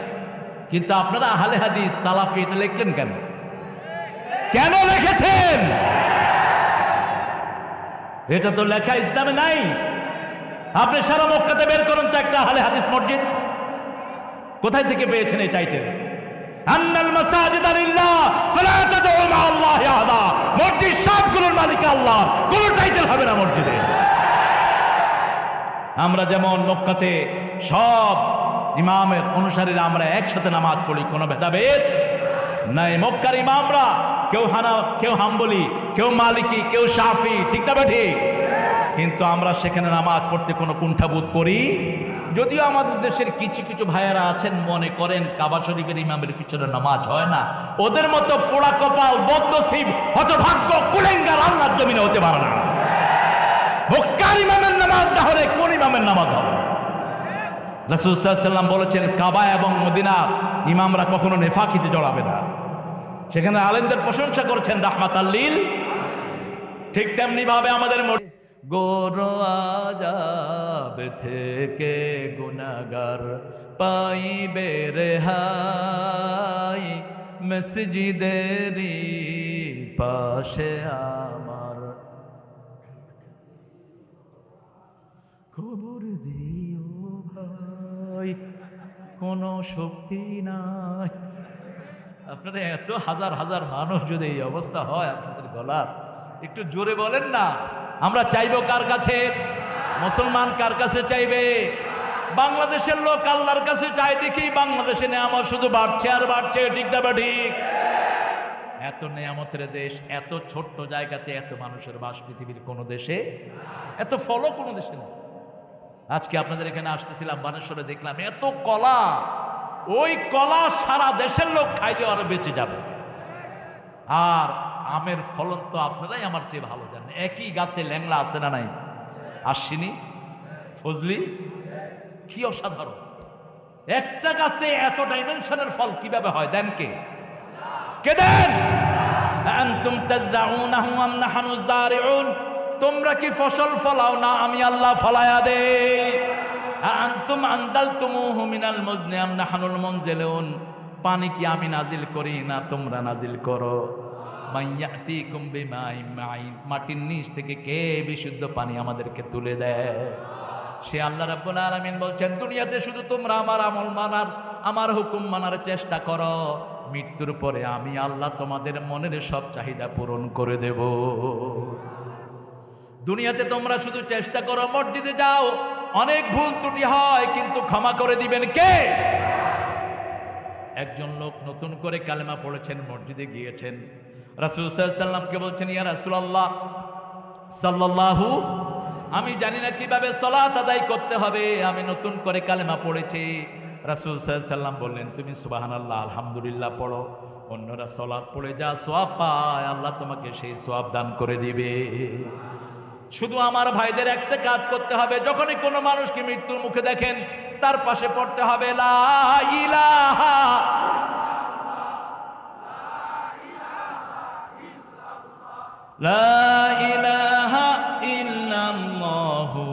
কিন্তু আপনারা আহলে হাদিস সালাফি এটা লিখলেন কেন? কেন লিখেছেন? এটা তো লেখা ইসলামে নাই। আপনি সারা মক্কাতে বের করুন তো একটা আহলে হাদিস মসজিদ, কোথায় থেকে পেয়েছেন এই টাইটেল? আন্নাল মাসাজিদা লিল্লাহ ফালা তাদউ মা আল্লাহি আহাদা। মসজিদ সবগুলোর মালিক আল্লাহ, কোনো টাইটেল হবে না মসজিদে। আমরা যেমন মক্কাতে সব ইমামের অনুসারীরা আমরা একসাথে নামাজ পড়ি, কোনো ভেদাভেদ নাই। মক্কার ইমামরা কেউ হাম্বলি, কেউ মালিকি, কেউ শাফি, ঠিক না ঠিক? কিন্তু আমরা সেখানে নামাজ পড়তে কোনো কুণ্ঠাবোধ করি। যদিও আমাদের দেশের কিছু কিছু ভাইয়েরা আছেন মনে করেন কাবা শরীফের ইমামের পিছনে নামাজ হয় না, ওদের মতো পোড়া কপাল, বদনসিব, হতভাগ্য, কুলেঙ্গার আল্লাহর জমিনে হতে পারে না। মক্কার ইমামের নামাজ না হলে কোন ইমামের নামাজ হবে? রাসূল সাল্লাল্লাহু আলাইহি ওয়াসাল্লাম বলেছেন কাবা এবং মদিনার ইমামরা কখনো নেফাকিতে জড়াবে না। সেখানে আলেমদের প্রশংসা করেছেন রাহমাতাল লিল। ঠিক তেমনি ভাবে আমাদের গোরো আযাব থেকে গুনাহগার পাইবে রেহাই, মসজিদেরই পাশে আমার খবর দিও ভাই, কোনো শক্তি নাই। আপনারা এত হাজার হাজার মানুষ যদি এই অবস্থা হয় আপনাদের গলার, একটু জোরে বলেন না। আমরা চাইবো কার কাছে? মুসলমান কার কাছে চাইবে? বাংলাদেশের লোক আল্লাহর কাছে চাই দেখি বাংলাদেশে নেয়ামত শুধু বাড়ছে আর বাড়ছে, ঠিক না ঠিক? এত নেয়ামতের দেশ, এত ছোট্ট জায়গাতে এত মানুষের বাস পৃথিবীর কোনো দেশে, এত ফলও কোনো দেশে নেই। আজকে আপনাদের এখানে আসতেছিলাম বানেশ্বরে, দেখলাম এত কলা, ওই কলা সারা দেশের লোক খাইলে আরো বেঁচে যাবে। আর আমের ফলন তো আপনারাই আমার চেয়ে ভালো জানেন। একই গাছে ল্যাংলা আছে না নাই? আশ্বিনী, ফজলি, কি অসাধারণ! একটা গাছে এত ডাইমেনশনের ফল কিভাবে হয়? দেন কে? কে দেন? আনতুম তাজরাউনাহু আম নাহনু যারিউন। তোমরা কি ফসল ফলাও না আমি আল্লাহ ফলায়া দেই। আনতুম আনজালতুমুহু মিনাল মুজনি আম নাহনুল মুনজিলুন। পানি কি আমি নাজিল করি না তোমরা নাজিল করো? মাইয়াতিকুম বিমাইন মাইন। মাটির নিচ থেকে কে বিশুদ্ধ পানি আমাদেরকে তুলে দেয়? সে আল্লাহ রাব্বুল আলামিন বলছেন দুনিয়াতে শুধু তোমরা আমার আমল মানার, আমার হুকুম মানার চেষ্টা করো, মৃত্যুর পরে আমি আল্লাহ তোমাদের মনের সব চাহিদা পূরণ করে দেব। দুনিয়াতে তোমরা শুধু চেষ্টা করো, মসজিদে যাও, অনেক ভুল ত্রুটি হয় কিন্তু ক্ষমা করে দিবেন কে? একজন লোক নতুন করে কালেমা পড়েছেন, মসজিদে গিয়েছেন, রাসূল সাল্লাল্লাহু আলাইহি ওয়াসাল্লামকে বলছেন ইয়া রাসূলুল্লাহ সাল্লাল্লাহু, আমি জানি না কিভাবে সালাত আদায় করতে হবে, আমি নতুন করে কালেমা পড়েছি। রাসূল সাল্লাল্লাহু আলাইহি ওয়াসাল্লাম বললেন তুমি সুবহানাল্লাহ আলহামদুলিল্লাহ পড়ো, অন্যরা সালাত পড়ে যা সওয়াব পায় আল্লাহ তোমাকে সেই সওয়াব দান করে দিবে। শুধু আমার ভাইদের একটা কাজ করতে হবে, যখনই কোনো মানুষকে মৃত্যুর মুখে দেখেন তার পাশে পড়তে হবে লা ইলাহা লা ইলাহা ইল্লাল্লাহু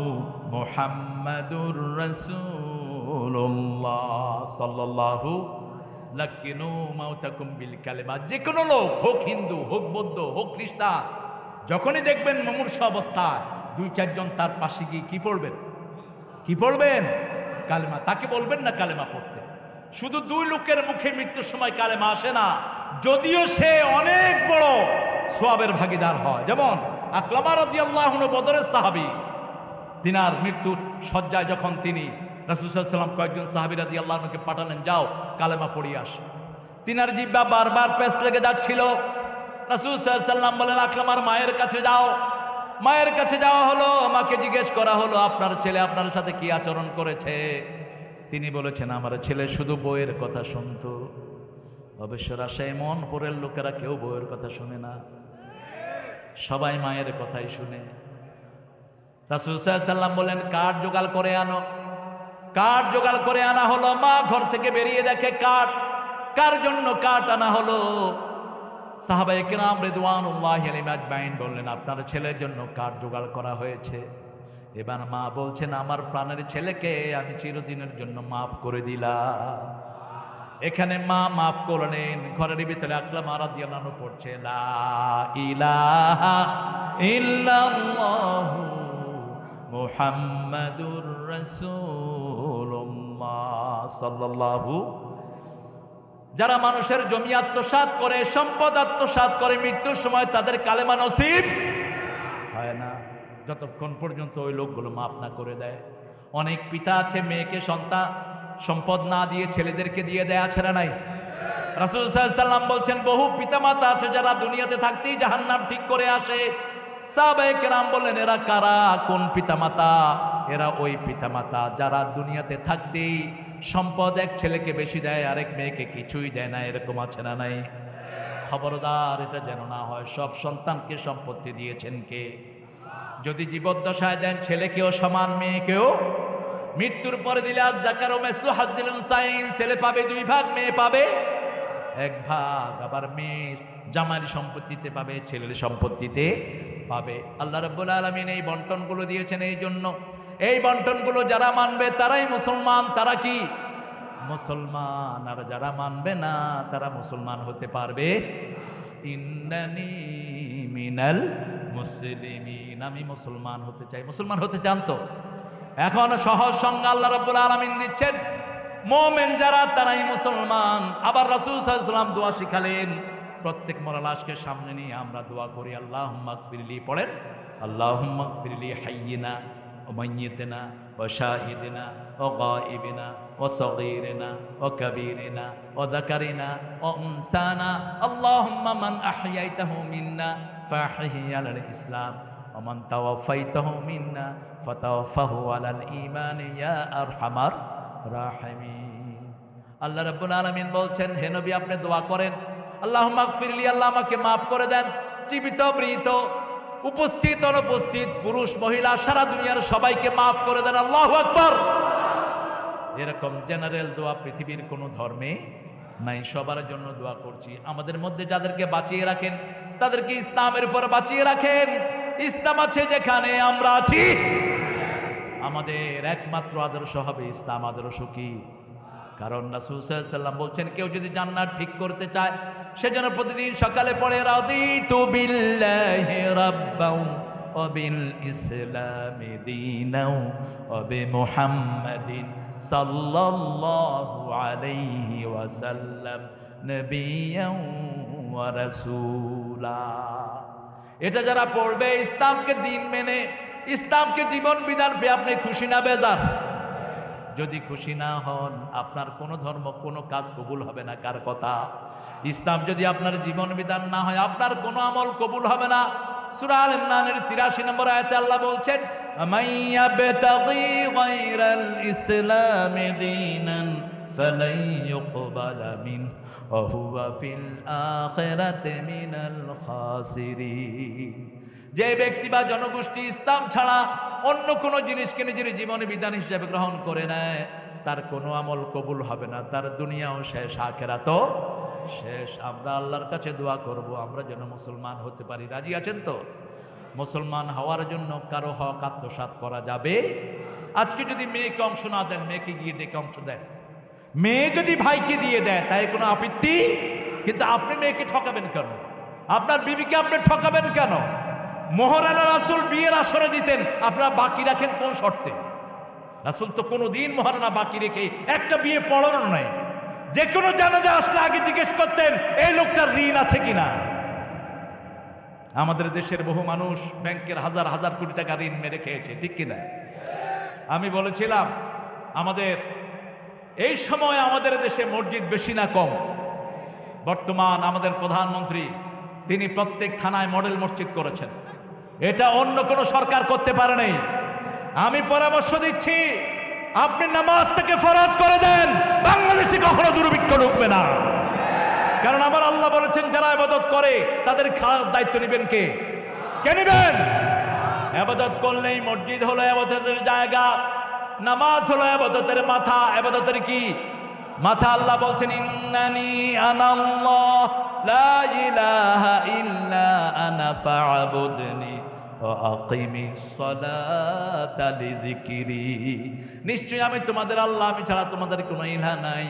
মুহাম্মাদুর রাসূলুল্লাহ সাল্লাল্লাহু লাকিনু মাউতাকুম বিল কালিমা। যে কোনো লোক হোক, হিন্দু হোক, বৌদ্ধ হোক, খ্রিস্টান, যখনই দেখবেন মুমূর্ষু অবস্থায় দুই চারজন তার পাশে গিয়ে কি পড়বেন? কি পড়বেন? কালেমা। তাকে বলবেন না কালেমা পড়তে। শুধু দুই লোকের মুখে মৃত্যুর সময় কালেমা আসে না, যদিও সে অনেক বড় সওয়াবের ভাগীদার হয়। যেমন আকলামা রাদিয়াল্লাহু আনহু বদরের সাহাবী, তিনার মৃত্যুর শয্যায় যখন তিনি রাসূল সাল্লাল্লাহু আলাইহি ওয়াসাল্লাম কয়েকজন সাহাবী রাদিয়াল্লাহু আনহুকে পাঠালেন, যাও কালেমা পড়িয়ে আসো। তিনার জিহ্বা বারবার পেঁচ লেগে যাচ্ছিল। রাসূল সাল্লাল্লাহু আলাইহি ওয়াসাল্লাম বলেন আকলামার মায়ের কাছে যাও। মায়ের কাছে যাওয়া হলো, মাকে জিজ্ঞেস করা হলো আপনার ছেলে আপনার সাথে কি আচরণ করেছে। তিনি বলেছেন আমার ছেলে শুধু বইয়ের কথা শুনতো। অবশ্য রাজশাহী মনপুরের লোকেরা কেউ বইয়ের কথা শুনে না, সবাই মায়ের কথাই শুনে। রাসূল সাল্লাল্লাহু আলাইহি ওয়াসাল্লাম বলেন কাঠ জোগাড় করে আনো। কাঠ জোগাড় করে আনা হলো। মা ঘর থেকে বেরিয়ে দেখে কাঠ। কার জন্য কাঠ আনা হলো? সাহাবায়ে কেরাম রিদওয়ানুল্লাহি আলাইহিম আজমাইন বললেন আপনার ছেলের জন্য কাঠ জোগাড় করা হয়েছে। এবার মা বলছেন আমার প্রাণের ছেলেকে আমি চিরদিনের জন্য মাফ করে দিলাম। এখানে মা মাফ করলেন, ঘরের ভিতরে আকরামা রাদিয়াল্লাহু আনহু পড়ছে লা ইলাহা ইল্লাল্লাহু মুহাম্মাদুর রাসূলুল্লাহ সাল্লাল্লাহু। যারা মানুষের জমি আত্মসাৎ করে, সম্পদ আত্মসাৎ করে, মৃত্যুর সময় তাদের কালেমা নসিব হয় না যতক্ষণ পর্যন্ত ওই লোকগুলো মাফ না করে দেয়। অনেক পিতা আছে মেয়েকে সম্পদ না দিয়ে ছেলেদেরকে দিয়ে দেয়, আছে না নাই? রাসূল সাল্লাল্লাহু আলাইহি ওয়াসাল্লাম বলছেন বহু পিতামাতা আছে যারা দুনিয়াতে থাকতেই জাহান্নাম ঠিক করে আসে। সাহাবায়ে কেরাম বললেন এরা কারা, কোন পিতামাতা? এরা ওই পিতামাতা যারা দুনিয়াতে থাকতেই সম্পদ এক ছেলেকে বেশি দেয়, আরেক মেয়েকে কিছুই দেয় না। এরকম আছে না নাই? খবরদার, এটা যেন না হয়। সব সন্তানকে সম্পত্তি দিয়েছেন কে? যদি জীবদ্দশায় দেন ছেলেকেও সমান, মেয়েকেও। মৃত্যুর পরে দিলে আজ যাকারু মিসলু হাজ্জিল উনসাইন, ছেলে পাবে 2 ভাগ, মেয়ে পাবে 1 ভাগ। আবার মেয়ে জামাইয়ের সম্পত্তিতে পাবে, ছেলের সম্পত্তিতে পাবে। আল্লাহ রাব্বুল আলামিন এই বন্টনগুলো দিয়েছেন এই জন্য। এই বন্টনগুলো যারা মানবে তারাই মুসলমান। তারা কি মুসলমান? আর যারা মানবে না তারা মুসলমান হতে পারবে? ইন্নানি মিনাল মুসলিমিন, আমি মুসলমান হতে চাই। মুসলমান হতে চান তো? এখন সহজ সংজ্ঞা আল্লাহ রাব্বুল আলামিন দিচ্ছেন, মুমিন যারা তারাই মুসলমান। আবার রাসূল সাল্লাল্লাহু আলাইহি ওয়াসাল্লাম দোয়া শিখালেন, প্রত্যেক মরা লাশকে সামনে নিয়ে আমরা দোয়া করি আল্লাহুম্মা গফিরলি, পড়েন আল্লাহুম্মা গফিরলি হাইয়িনা ও মাইয়িতিনা ও শাহিদিনা ও গায়িবিনা ও সগীরিনা ও কাবীরিনা ও যাকারিনা ও উনসানা, আল্লাহুম্মা মান আহইয়াইতাহু মিন্না ফাহইহি আলাল ইসলাম ওয়া মান তাওয়াফাইতাহু মিন্না ফাতাওয়াফাহু আলাল ঈমান ইয়া আরহামার রাহিমিন। আল্লাহ রাব্বুল আলামিন বলছেন, হে নবী আপনি দোয়া করেন আল্লাহুম্মা গফিরলি, আল্লাহ আমাকে মাফ করে দেন। জীবিত মৃত, উপস্থিত অনুপস্থিত, পুরুষ মহিলা, সারা দুনিয়ার সবাইকে মাফ করে দেন। আল্লাহু আকবার। এরকম জেনারেল দোয়া পৃথিবীর কোনো ধর্মে নাই। সবার জন্য দোয়া করছি। আমাদের মধ্যে যাদেরকে বাঁচিয়ে রাখেন তাদেরকে ইসলামের উপর বাঁচিয়ে রাখেন। ইসলাম আছে যেখানে আমরা আছি। আমাদের একমাত্র আদর্শ হবে ইসলাম আদর্শ। কি কারণ রাসূল সাল্লাল্লাহু আলাইহি ওয়াসাল্লাম বলছেন কেউ যদি জান্নাত ঠিক করতে চায় সে যেন প্রতিদিন সকালে পড়ে রাদিতু বিল্লাহি রাব্বাও ওয়া বিল ইসলামি দীনাও ওয়া বিমুহাম্মাদিন সাল্লাল্লাহু আলাইহি ওয়াসাল্লাম নবিয়্যাও ওয়া রাসূলা। এটা যারা পড়বে ইসলামকে দিন মেনে, ইসলামকে জীবন বিধান পেয়ে, আপনি খুশি না বেজার? যদি খুশি না হন আপনার কোনো ধর্ম কোনো কাজ কবুল হবে না। কার কথা? ইসলাম যদি আপনার জীবন বিধান না হয় আপনার কোনো আমল কবুল হবে না। সূরা আল ইমরানের 83 নম্বর আয়াতে আল্লাহ বলছেন, মাইয়াবতাগি গায়রাল ইসলামি দীনান ফালাই ইউকবালা মিন ওয়া হুয়া ফিল আখিরাতি মিনাল খাসিরিন। যে ব্যক্তি বা জনগোষ্ঠী ইসলাম ছাড়া অন্য কোনো জিনিসকে নিজের জীবনে বিধান হিসেবে গ্রহণ করে নেয় তার কোনো আমল কবুল হবে না। তার দুনিয়াও শেষ, আখিরাতও শেষ। আমরা আল্লাহর কাছে দোয়া করব আমরা যেন মুসলমান হতে পারি। রাজি আছেন তো? মুসলমান হওয়ার জন্য কারো হক আত্মসাৎ করা যাবে? আজকে যদি মেয়েকে অংশ না দেন, মেয়েকে গিয়ে ডেকে অংশ দেন। মেয়ে যদি ভাইকে দিয়ে দেয় তাই কোনো আপত্তি, কিন্তু আপনি মেয়েকে ঠকাবেন কেন? আপনার বিবিকে আপনি ঠকাবেন কেন? মোহরানা রাসূল বিয়ের আসরে দিতেন, আপনারা বাকি রাখেন কোন শর্তে? রাসূল তো কোনোদিন মোহরানা বাকি রেখে একটা বিয়ে পড়ানো নাই। যে কোনো জানাজা আসলে আগে জিজ্ঞেস করতেন এই লোকটার ঋণ আছে কিনা। আমাদের দেশের বহু মানুষ ব্যাংকের হাজার হাজার কোটি টাকা ঋণ মেরে খেয়েছে, ঠিক কিনা? আমি বলেছিলাম আমাদের এই সময় আমাদের দেশে মসজিদ বেশি না কম? বর্তমান আমাদের প্রধানমন্ত্রী তিনি প্রত্যেক থানায় মডেল মসজিদ করেছেন। এটা অন্য কোনো সরকার করতে পারে নাই। আমি পরামর্শ দিচ্ছি আপনি নামাজ থেকে ফরজ করে দেন, বাংলাদেশে কখনো দুর্ভিক্ষ ঢুকবে না। কারণ আমার আল্লাহ বলেছেন যারা ইবাদত করে তাদের খারাপ দায়িত্ব নেবেন কে? কে নেবেন? ইবাদত করলেই মসজিদ হলো ইবাদতের জায়গা, নামাজ হলো ইবাদতের মাথা। ইবাদতের কি মাথা? আল্লাহ বলছেন ইন্নানি আনাল্লাহ লা ইলাহা ইল্লা আনা ফা'বুদনি আকিমিস সালাতা লিযিকরি, নিশ্চয়ই আমি তোমাদের আল্লাহ, আমি ছাড়া তোমাদের কোনো ইলাহ নাই।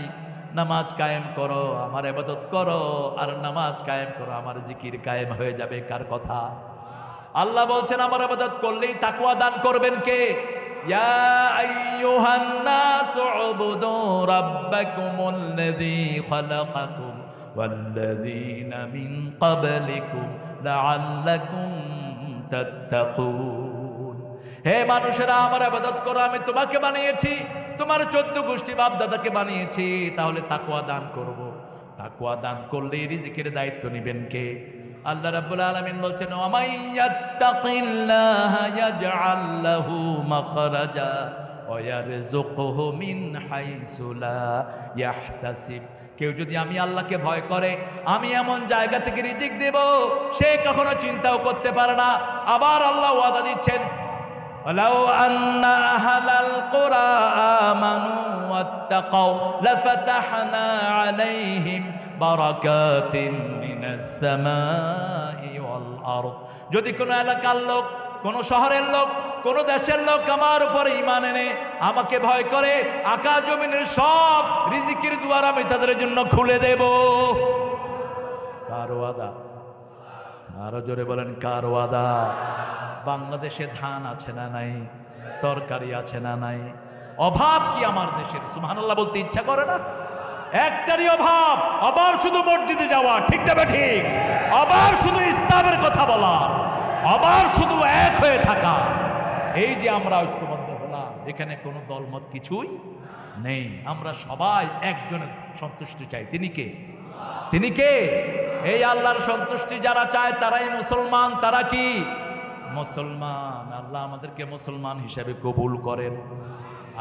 নামাজ কায়েম করো, আমার ইবাদত করো, আর নামাজ কায়েম করো, আমার জিকির কায়েম হয়ে যাবে। কার কথা? আল্লাহ বলছেন আমার ইবাদত করলেই তাকওয়া দান করবেন কে? ইয়া আইয়ুহান নাসু উবুদু রাব্বাকুমুল্লাযী খালাকাকুম ওয়াল্লাযীনা মিন ক্বাবলিকুম লাআল্লাকুম তাত্তাকুন। হে মানুষেরা, আমার ইবাদত করো, আমি তোমাকে বানিয়েছি, তোমার 14 গোষ্ঠী বাপ দাদাকে বানিয়েছি, তাহলে তাকওয়া দান করব। তাকওয়া দান করলে রিজিকের দায়িত্ব নেবেন কে? আল্লাহ রাব্বুল আলামিন বলছেন ওয়ামাই ইয়াত্তাকিল্লাহা ইয়াজআল লাহু মাখরাজা ওয়া ইয়ারযুকহু মিন হাইসু লা ইয়াহতাসিব। কেউ যদি আমি আল্লাহকে ভয় করে, আমি এমন জায়গা থেকে রিজিক দেব সে কখনো চিন্তাও করতে পারে না। আবার আল্লাহ ওয়াদা দিচ্ছেন ওয়ালাউ আন্না আহলাল কুরা আমানু ওয়াত্তাকাউ লাফাতাহনা আলাইহিম বারাকাতিন মিনাস সামাই ওয়াল আরদ। যদি কোনো এলাকার লোক, কোনো শহরের লোক, কোনো দেশের লোক আমার উপরে ঈমান এনে আমাকে ভয় করে, আকাশ জমিনের সব রিজিকের দুয়ার আমি তাদের জন্য খুলে দেব। কার ওয়াদা? আরো জোরে বলেন, কার ওয়াদা? বাংলাদেশে ধান আছে না নাই? তরকারি আছে না নাই? অভাব কি আমার দেশের? সুবহানাল্লাহ বলতে ইচ্ছা করে না? একটারই অভাব। অভাব শুধু মসজিদে যাওয়া, ঠিক না ঠিক? অভাব শুধু ইসলামের কথা বলা, অভাব শুধু এক হয়ে থাকা। এই যে আমরা ঐক্যবদ্ধ হলাম, এখানে কোনো দলমত কিছুই নেই। আমরা সবাই একজনের সন্তুষ্টি চাই। তিনি কে? তিনি কে? এই আল্লাহর সন্তুষ্টি যারা চায় তারাই মুসলমান। তারা কি মুসলমান? আল্লাহ আমাদেরকে মুসলমান হিসেবে কবুল করেন।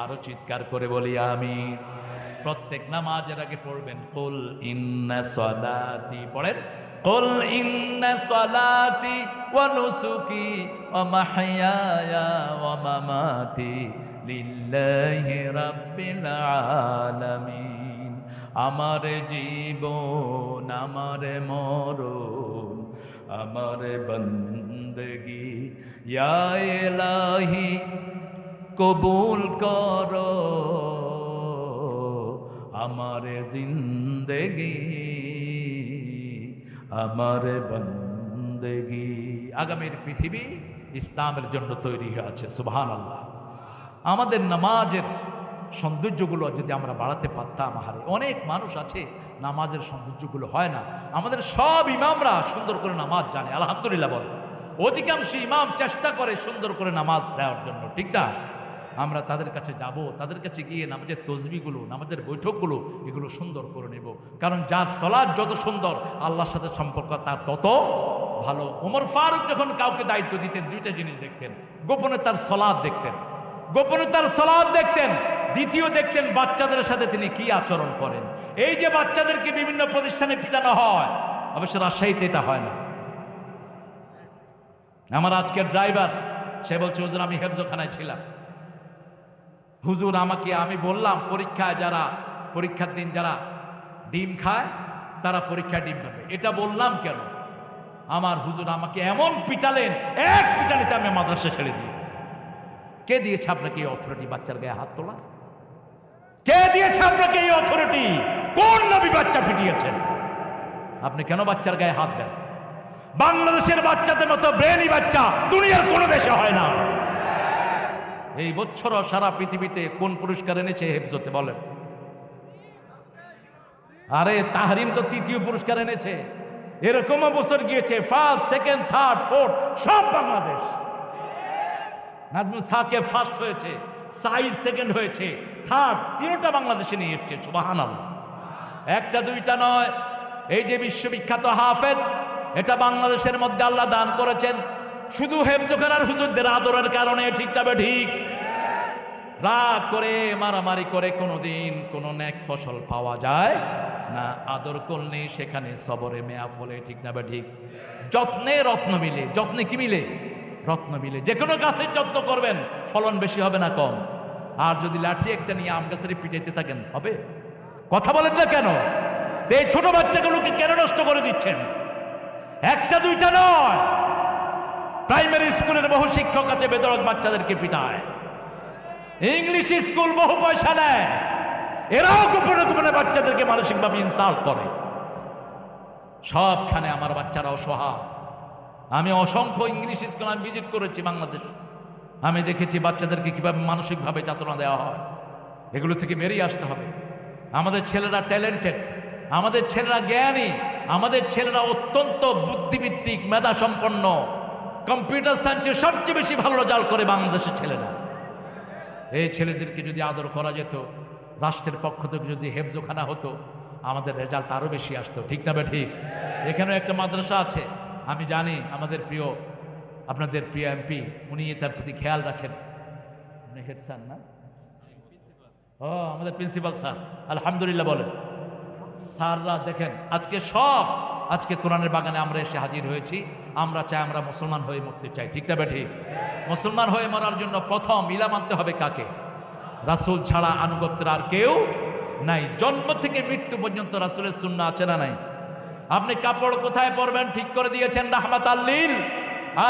আরো চিৎকার করে বলি আমিন। প্রত্যেক নামাজের আগে পড়বেন কুল ইন্না সালাতি, পড়েন কুল ইন্না সালাতি ওয়া নুসুকি ওয়া মাহইয়ায়া ওয়া মামাতি লিল্লাহি রাব্বিল আলামিন। আমার জীবন, আমার মরণ, আমার বন্দগি ইয়া ইলাহি কবুল করো, আমার জিন্দেগি, আমার বন্দেগি। আগামীর পৃথিবী ইসলামের জন্য তৈরি হয়ে আছে। সুবহানাল্লাহ। আমাদের নামাজের সৌন্দর্যগুলো যদি আমরা বাড়াতে পারতাম। আহারে, অনেক মানুষ আছে নামাজের সৌন্দর্যগুলো হয় না। আমাদের সব ইমামরা সুন্দর করে নামাজ জানে, আলহামদুলিল্লাহ বলে। অধিকাংশ ইমাম চেষ্টা করে সুন্দর করে নামাজ দেওয়ার জন্য, ঠিক না? আমরা তাদের কাছে যাব, তাদের কাছে গিয়ে নামাজের তসবিহগুলো, নামাজের বৈঠকগুলো এগুলো সুন্দর করে নেব। কারণ যার সালাত যত সুন্দর, আল্লাহর সাথে সম্পর্ক তার তত ভালো। ওমর ফারুক যখন কাউকে দায়িত্ব দিতেন, দুইটা জিনিস দেখতেন। গোপনে তার সালাত দেখতেন, গোপনে তার সালাত দেখতেন। দ্বিতীয় দেখতেন বাচ্চাদের সাথে তিনি কি আচরণ করেন। এই যে বাচ্চাদেরকে বিভিন্ন প্রতিষ্ঠানে পিটানো হয়, অবশ্য রাজশাহীতে এটা হয় না। আমার আজকের ড্রাইভার সে বলছে হুজুর আমি হেফজখানায় ছিলাম, হুজুর আমাকে, আমি বললাম পরীক্ষায় যারা, পরীক্ষার দিন যারা ডিম খায় তারা পরীক্ষায় ডিম খাবে। এটা বললাম কেন? আমার হুজুর আমাকে এমন পিটালেন, এক পিটানিতে আমি মাদ্রাসা ছেড়ে দিয়েছি। কে দিয়েছে আপনাকে এই অথরিটি বাচ্চার গায়ে হাত তোলা? কে দিয়েছে আপনাকে এই অথরিটি? কোন নবী বাচ্চা পিটিয়েছেন? আপনি কেন বাচ্চার গায়ে হাত দেন? বাংলাদেশের বাচ্চাদের মতো ব্রেনি বাচ্চা দুনিয়ার কোনো দেশে হয় না। এই বছরও সারা পৃথিবীতে কোন পুরস্কার এনেছে হেফজতে বলেন? আরে তাহরিম তো তৃতীয় পুরস্কার এনেছে। এরকমও বছর গিয়েছে ফার্স্ট, সেকেন্ড, থার্ড, ফোর্থ সব বাংলাদেশ। নাজমুল সাকিব ফার্স্ট হয়েছে, সাইদ সেকেন্ড হয়েছে, থার্ড তিনটা বাংলাদেশে নিয়ে এসছে। সুবহানাল্লাহ। একটা দুইটা নয়। এই যে বিশ্ববিখ্যাত হাফেজ, এটা বাংলাদেশের মধ্যে আল্লাহ দান করেছেন শুধু হেফজখানার হুজুরদের আদরের কারণে, ঠিক তবে ঠিক? রাগ করে মারামারি করে কোনোদিন কোনো নেক ফসল পাওয়া যায় না। আদর করলে সেখানে সবরে মেয়া ফলে, ঠিক না? ঠিক। যত্নে রত্ন মিলে। যত্নে কি মিলে? রত্ন মিলে। যে কোনো গাছের যত্ন করবেন ফলন বেশি হবে না কম। আর যদি লাঠি একটা নিয়ে আম গাছের পিটাইতে থাকেন, হবে? কথা বলেন না কেন? এই ছোট বাচ্চাগুলোকে কেন নষ্ট করে দিচ্ছেন? একটা দুইটা নয়, প্রাইমারি স্কুলের বহু শিক্ষক আছে বেদরক বাচ্চাদেরকে পিটায়। ইংলিশ স্কুল বহু পয়সা নেয়, এরাও গোপনে গোপনে বাচ্চাদেরকে মানসিকভাবে ইনসাল্ট করে। সবখানে আমার বাচ্চারা অসহায়। আমি অসংখ্য ইংলিশ স্কুল আমি ভিজিট করেছি বাংলাদেশ। আমি দেখেছি বাচ্চাদেরকে কিভাবে মানসিকভাবে যাতনা দেওয়া হয়। এগুলো থেকে বেরিয়ে আসতে হবে। আমাদের ছেলেরা ট্যালেন্টেড, আমাদের ছেলেরা জ্ঞানী, আমাদের ছেলেরা অত্যন্ত বুদ্ধিভিত্তিক, মেধা সম্পন্ন। কম্পিউটার সায়েন্সে সবচেয়ে বেশি ভালো রেজাল্ট করে বাংলাদেশের ছেলেরা। এই ছেলেদেরকে যদি আদর করা যেত, রাষ্ট্রের পক্ষ থেকে যদি হেফজোখানা হতো, আমাদের রেজাল্ট আরও বেশি আসতো। ঠিক না বে ঠিক? এখানেও একটা মাদ্রাসা আছে, আমি জানি আমাদের প্রিয়, আপনাদের প্রিয় এমপি, উনি তার প্রতি খেয়াল রাখেন। উনি হেড স্যার না? ও আমাদের প্রিন্সিপাল স্যার, আলহামদুলিল্লাহ বলেন। স্যাররা দেখেন আজকে কোরআনের বাগানে আমরা এসে হাজির হয়েছি। আমরা চাই, আমরা মুসলমান হয়ে মরতে চাই। ঠিক না বে ঠিক? মুসলমান হয়ে মরার জন্য প্রথম ইলা মানতে হবে কাকে? রাসূল ছাড়া আনুগত্যের আর কেউ নাই। জন্ম থেকে মৃত্যু পর্যন্ত রাসূলের সুন্নাহ আছে না নাই? আপনি কাপড় কোথায় পরবেন ঠিক করে দিয়েছেন রাহমাতাল লিল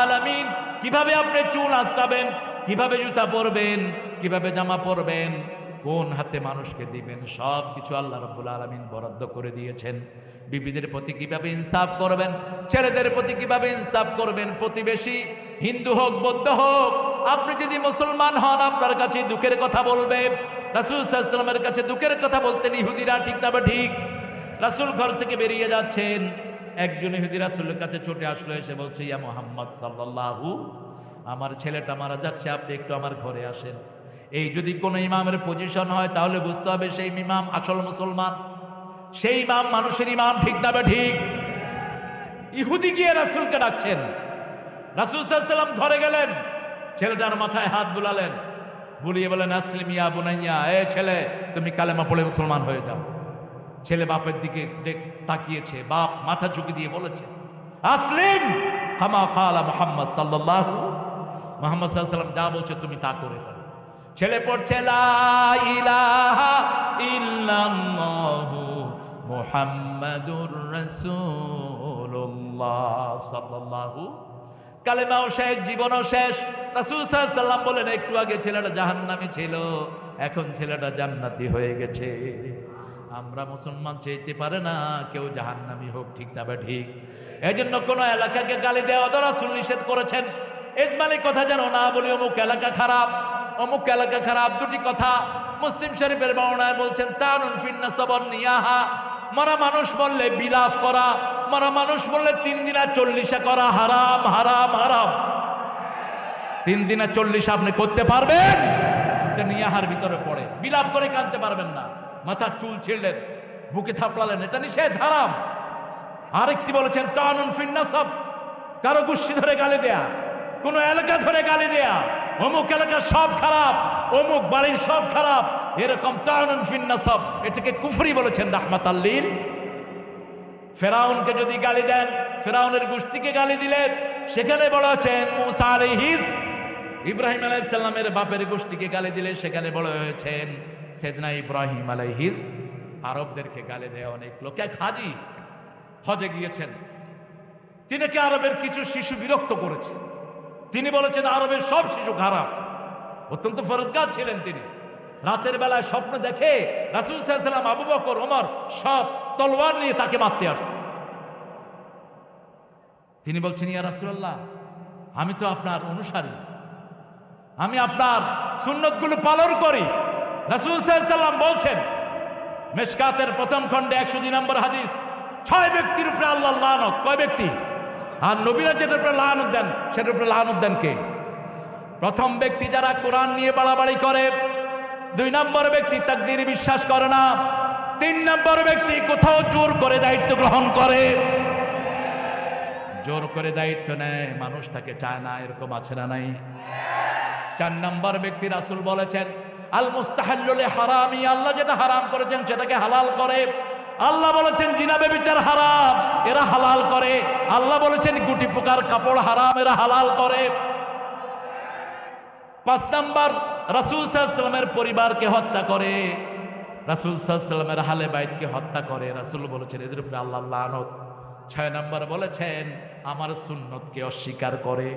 আলামিন। কিভাবে আপনি চুল আঁচড়াবেন, কিভাবে জুতা পরবেন, কিভাবে জামা পরবেন, কোন হাতে মানুষকে দিবেন, সব কিছু আল্লাহ রাব্বুল আলামিন বরাদ্দ করে দিয়েছেন। বিবিদের প্রতি কিভাবে ইনসাফ করবেন, ছেলেদের প্রতি কিভাবে ইনসাফ করবেন, প্রতিবেশী হিন্দু হোক বৌদ্ধ হোক, আপনি যদি মুসলমান হন আপনার কাছে দুঃখের কথা বলবে। রাসূল সাল্লাল্লাহু আলাইহি ওয়াসাল্লামের কাছে দুঃখের কথা বলতেন ইহুদিরা। ঠিক না বা ঠিক? রাসূল ঘর থেকে বেরিয়ে যাচ্ছেন, একজন ইহুদি রাসূলের কাছে ছুটে আসলো, এসে বলছে, ইয়া মুহাম্মদ সাল্লাল্লাহু, আমার ছেলেটা মারা যাচ্ছে, আপনি একটু আমার ঘরে আসেন। এই যদি কোনো ইমামের পজিশন হয় তাহলে বুঝতে হবে সেই ইমাম আসল মুসলমান, সেই ইমাম মানুষের ইমাম। ঠিক না বা ঠিক? ইহুদি গিয়ে রাসূলকে ডাকছেন। রাসূল সাল্লাল্লাহু আলাইহি ওয়াসাল্লাম ঘরে গেলেন, ছেলেটার মাথায় হাত বুলালেন, বুলিয়ে বলেন, আসলিম ইয়া বুনাইয়া, এ ছেলে তুমি কালেমা পড়ে মুসলমান হয়ে যাও। ছেলে বাপের দিকে তাকিয়েছে, বাপ মাথা ঝুঁকি দিয়ে বলেছে, আসলিম কামা কালা মুহাম্মদ সাল্লাল্লাহু, মুহাম্মদ সাল্লাল্লাহু আলাইহি ওয়াসাল্লাম যা বলছে তুমি তা করে ফেলো। ছেলে পড়ছে লা ইলাহা ইল্লাল্লাহু মুহাম্মাদুর রাসূলুল্লাহ সাল্লাল্লাহু। কালেমাও শেষ, জীবনও শেষ। রাসূল সাল্লাল্লাহু আলাইহি ওয়াসাল্লাম বলেন, একটু আগে ছেলেটা জাহান্নামী ছিল, এখন ছেলেটা জান্নাতি হয়ে গেছে। আমরা মুসলমান চাইতে পারে না কেউ জাহান্নামী হোক। ঠিক না বা ঠিক? এই জন্য কোনো এলাকাকে গালি দেওয়া তো রাসূল নিষেধ করেছেন। ইসমাইলি কথা যেন না বলি অমুক এলাকা খারাপ, অমুক এলাকা খারাপ। দুটি কথা মুসলিম শরীফের বর্ণনায় বলছেন, তানুন ফিন নাসাবন নিয়াহা, মরা মানুষ বললে বিলাপ করা, মরা মানুষ বললে 3 দিনা 40 করা হারাম হারাম হারাম। 3 দিনা 40 আপনি করতে পারবেন? এটা নিয়াহার ভিতরে পড়ে। বিলাপ করে কাঁদতে পারবেন না, মাথার চুল ছিঁড়লেন, বুকে থাপড়ালেন, এটা নিষেধ, হারাম। আরেকটি বলেছেন তানুন ফিন নাসাব, কারো গোষ্ঠী ধরে গালি দেয়া, কোন এলাকা ধরে গালি দেয়া, অমুক এলাকা সব খারাপ, অমুক বাড়ির সব খারাপ, এরকম তানুন ফিন নাসাব, এটাকে কুফরি বলেছেন রাহমাতাল লিল। ফেরাউনকে যদি গালি দেন, ফেরাউনের গোষ্ঠীকে গালি দিলেন, সেখানে বলা হয়েছেন মুসা আলাইহিস, ইব্রাহিম আলাইহিস সালামের বাপের গোষ্ঠীকে গালি দিলে সেখানে বলা হয়েছেন সাইয়েদনা ইব্রাহিম আলাইহিস। আরবদেরকে গালি দেয় অনেক লোক। এক হাজি হজে গিয়েছেন, তিনিকে আরবের কিছু শিশু বিরক্ত করেছে। তিনি বলেছেন আরবের সব শিশু খারাপ। অত্যন্ত ফরজগার ছিলেন তিনি। রাতের বেলায় স্বপ্ন দেখে রাসূল সাল্লাল্লাহু আলাইহি ওয়াসাল্লাম, আবু বকর, ওমর সব তলোয়ার নিয়ে তাকে মারতে আসছে। তিনি বলছেন, ইয়া রাসূলুল্লাহ, আমি তো আপনার অনুসারী, আমি আপনার সুন্নতগুলো পালন করি। রাসূল সাল্লাল্লাহু আলাইহি ওয়াসাল্লাম বলছেন, মিশকাতের প্রথম খণ্ডে 102 নম্বর হাদিস, 6 ব্যক্তির উপরে আল্লাহর লানত। কয় ব্যক্তি? আর নবীরা যেটার উপরে লানত দেন সেটার উপরে লানত দেন কে? প্রথম ব্যক্তি যারা কোরআন নিয়ে বাড়াবাড়ি করে, 2 নম্বর ব্যক্তি তাকদীরে বিশ্বাস করে না, 3 নম্বর ব্যক্তি কোথাও জোর করে দায়িত্ব গ্রহণ করে, জোর করে দায়িত্ব নেয়, মানুষ তাকে চায় না, এরকম আছে না নাই? 4 নম্বর ব্যক্তি রাসূল বলেছেন আল মুস্তাহাল্লু লি হারামি, আল্লাহ যেটা হারাম করেছেন সেটাকে হালাল করে। আল্লাহ বলেছেন জিনা ব্যভিচার হারাম, এরা হালাল করে। আল্লাহ বলেছেন গুটি পোকার কাপড় হারাম, এরা হালাল করে। 5 নম্বর রাসূল সাল্লাল্লাহু আলাইহি ওয়াসাল্লামের পরিবারকে হত্যা করে, রাসূল সাল্লাল্লাহু আলাইহি ওয়াসাল্লামের আহলে বাইতকে হত্যা করে। রাসূল বলেছেন এদের উপরে আল্লাহর লানত। 6 নম্বর বলেছেন আমার সুন্নতকে অস্বীকার করে।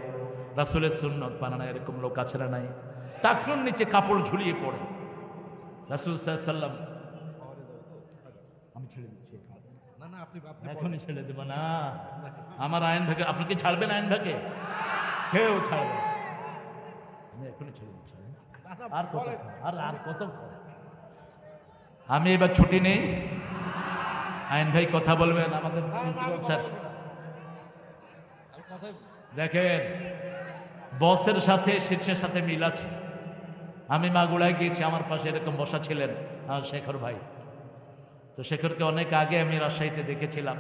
রাসূলের সুন্নত মানে না, এরকম লোক আছে না নাই? টাকনুর নিচে কাপড় ঝুলিয়ে পড়ে রাসূল সাল্লাল্লাহু আলাইহি ওয়াসাল্লাম। আমি ছেড়ে দিচ্ছি, এখনই ছেড়ে দেব না। আমার আইন ভাগে আপনি কি ছাড়বেন? আইন ভাগে কেউ ছাড়বে না। আমি এখনই ছেড়ে দিচ্ছি। আর কত আর কত? আমি এবার ছুটি নেই। আইন ভাই কথা বলবেন আমাদের প্রিন্সিপাল স্যার। দেখেন, বসের সাথে শীর্ষের সাথে মিল আছে। আমি মাগুড়ায় গিয়েছি, আমার পাশে এরকম বসা ছিলেন শেখর ভাই। তো শেখরকে অনেক আগে আমি রাজশাহীতে দেখেছিলাম।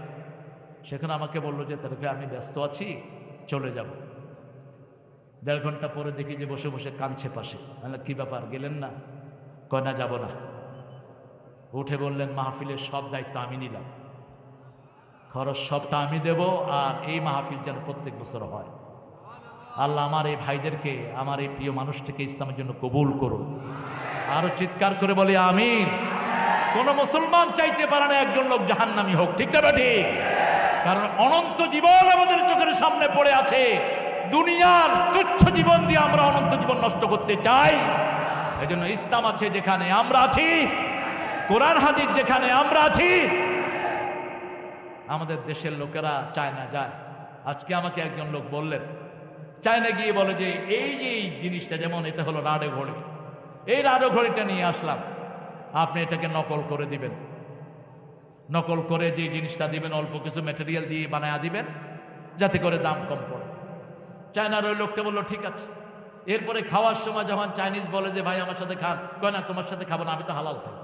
সেখানে আমাকে বললো যে তারপরে আমি ব্যস্ত আছি, চলে যাব। 1.5 ঘন্টা পরে দেখি যে বসে বসে কাঁদছে পাশে। মানে কি ব্যাপার, গেলেন না? কয় না, যাব না। উঠে বললেন, মাহফিলের সব দায়িত্ব আমি নিলাম, খরচ সবটা আমি দেব, আর এই মাহফিল যেন প্রত্যেক বছর হয়। আল্লাহ আমার এই ভাইদেরকে, আমার এই প্রিয় মানুষটিকে ইসলামের জন্য কবুল করুন। আরো চিৎকার করে বলি আমিন। কোন মুসলমান চাইতে পারে না একজন লোক জাহান্নামী হোক, ঠিক না ঠিক? কারণ অনন্ত জীবন আমাদের চোখের সামনে পড়ে আছে। দুনিয়ার তুচ্ছ জীবন দিয়ে আমরা অনন্ত জীবন নষ্ট করতে চাই? এজন্য ইসলাম আছে যেখানে আমরা আছি, কোরআন হাদিস যেখানে আমরা আছি, আমাদের দেশের লোকেরা চায় না যায়। আজকে আমাকে একজন লোক বললেন, চায়না গিয়ে বলে যে এই যে এই জিনিসটা, যেমন এটা হলো রাডো ঘড়ি, এই রাডো ঘড়িটা নিয়ে আসলাম, আপনি এটাকে নকল করে দিবেন। নকল করে যে জিনিসটা দিবেন, অল্প কিছু ম্যাটেরিয়াল দিয়ে বানায়া দিবেন, যাতে করে দাম কম পড়ে। চায়নার ওই লোকটা বললো ঠিক আছে। এরপরে খাওয়ার সময় যখন চাইনিজ বলে যে ভাই আমার সাথে খান, কয় না তোমার সাথে খাবো না, আমি তো হালাল খাই।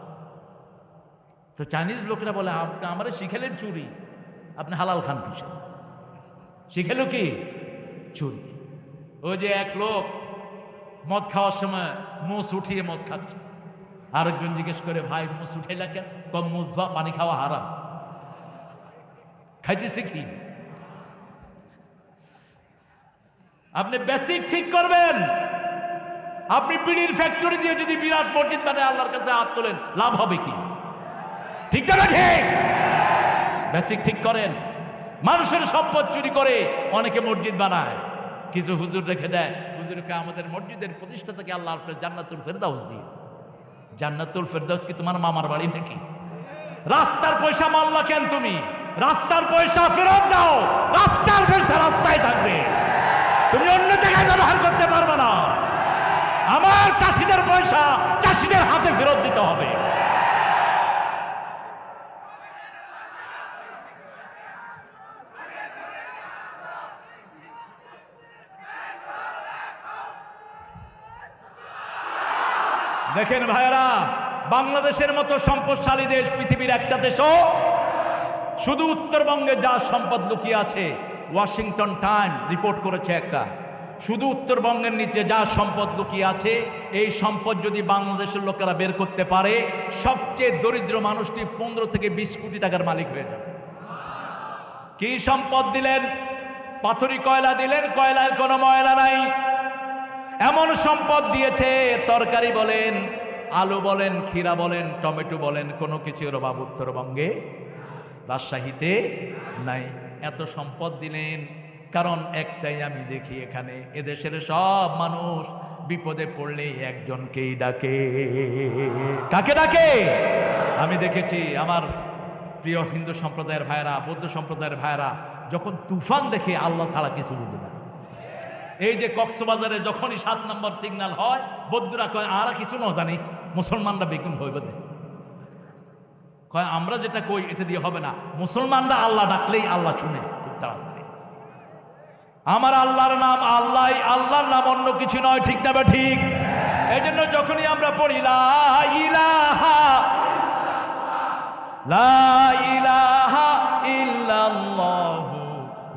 তো চাইনিজ লোকেরা বলে আপনি আমারে শিখেলেন চুরি, আপনি হালাল খান কিসে? শিখেলো কি? চুরি। ওই যে এক লোক মদ খাওয়ার সময় মুছ উঠিয়ে মদ খাচ্ছে, আরেকজন জিজ্ঞেস করে ভাই মুছ উঠাইলা কেন? কম মুছ ধোয়া, পানি খাওয়া হারাম, খাইতেছে কি? আপনি বেসিক ঠিক করবেন। আপনি বিড়ির ফ্যাক্টরি দিয়ে যদি বিরাট মসজিদ বানায় আল্লাহর কাছে হাত তোলেন, লাভ হবে কি? ঠিক না ঠিক? বেসিক ঠিক করেন। মানুষের সম্পদ চুরি করে অনেকে মসজিদ বানায়, কিছু হুজুর রেখে দেয়। হুজুরকে আমাদের মসজিদের প্রতিষ্ঠা থেকে আল্লাহর জান্নাতুল ফেরদাউস দিয়ে। জান্নাতুল ফেরদাউস কি তোমার মামার বাড়ি নাকি? রাস্তার পয়সা মাল্লা কেন তুমি? রাস্তার পয়সা ফেরত দাও, রাস্তার পয়সা রাস্তায় থাকবে, তুমি অন্য জায়গায় ব্যবহার করতে পারবে না। আমার চাষিদের পয়সা চাষিদের হাতে ফেরত দিতে হবে। দেখেন ভাইয়েরা, বাংলাদেশের মতো সম্পদশালী দেশ পৃথিবীর একটা দেশও শুধু উত্তরবঙ্গে যা সম্পদ লুকিয়ে আছে, ওয়াশিংটন টাইম রিপোর্ট করেছে একটা, শুধু উত্তরবঙ্গের নিচে যা সম্পদ লুকিয়ে আছে, এই সম্পদ যদি বাংলাদেশের লোকেরা বের করতে পারে, সবচেয়ে দরিদ্র মানুষটি 15 থেকে 20 কোটি টাকার মালিক হয়ে যাবে। কি সম্পদ দিলেন? পাথরি কয়লা দিলেন, কয়লায় কোনো ময়লা নাই। এমন সম্পদ দিয়েছে, তরকারি বলেন, আলু বলেন, ক্ষীরা বলেন, টমেটো বলেন, কোনো কিছুর অভাব উত্তরবঙ্গে, রাজশাহীতে নাই। এত সম্পদ দিলেন কারণ একটাই আমি দেখি, এখানে এদেশের সব মানুষ বিপদে পড়লে একজনকেই ডাকে। কাকে ডাকে? আমি দেখেছি আমার প্রিয় হিন্দু সম্প্রদায়ের ভাইরা, বৌদ্ধ সম্প্রদায়ের ভাইরা যখন তুফান দেখে আল্লাহ ছাড়া কিছু বুঝে না। এই যে কক্সবাজারে যখনই 7 নম্বর সিগন্যাল হয়, বৌদ্ধরা কয় আর কিছু না জানি, মুসলমানরা বেগুন হইবে না, কয় আমরা যেটা কই এটা দিয়ে হবে না। মুসলমানরা আল্লাহ ডাকলেই আল্লাহ শুনে খুব তাড়াতাড়ি। আমার আল্লাহর নাম আল্লাহ, আল্লাহর নাম অন্য কিছু নয়, ঠিক না বা ঠিক? এই জন্য যখনই আমরা পড়ি লা ইলাহা ইল্লাল্লাহু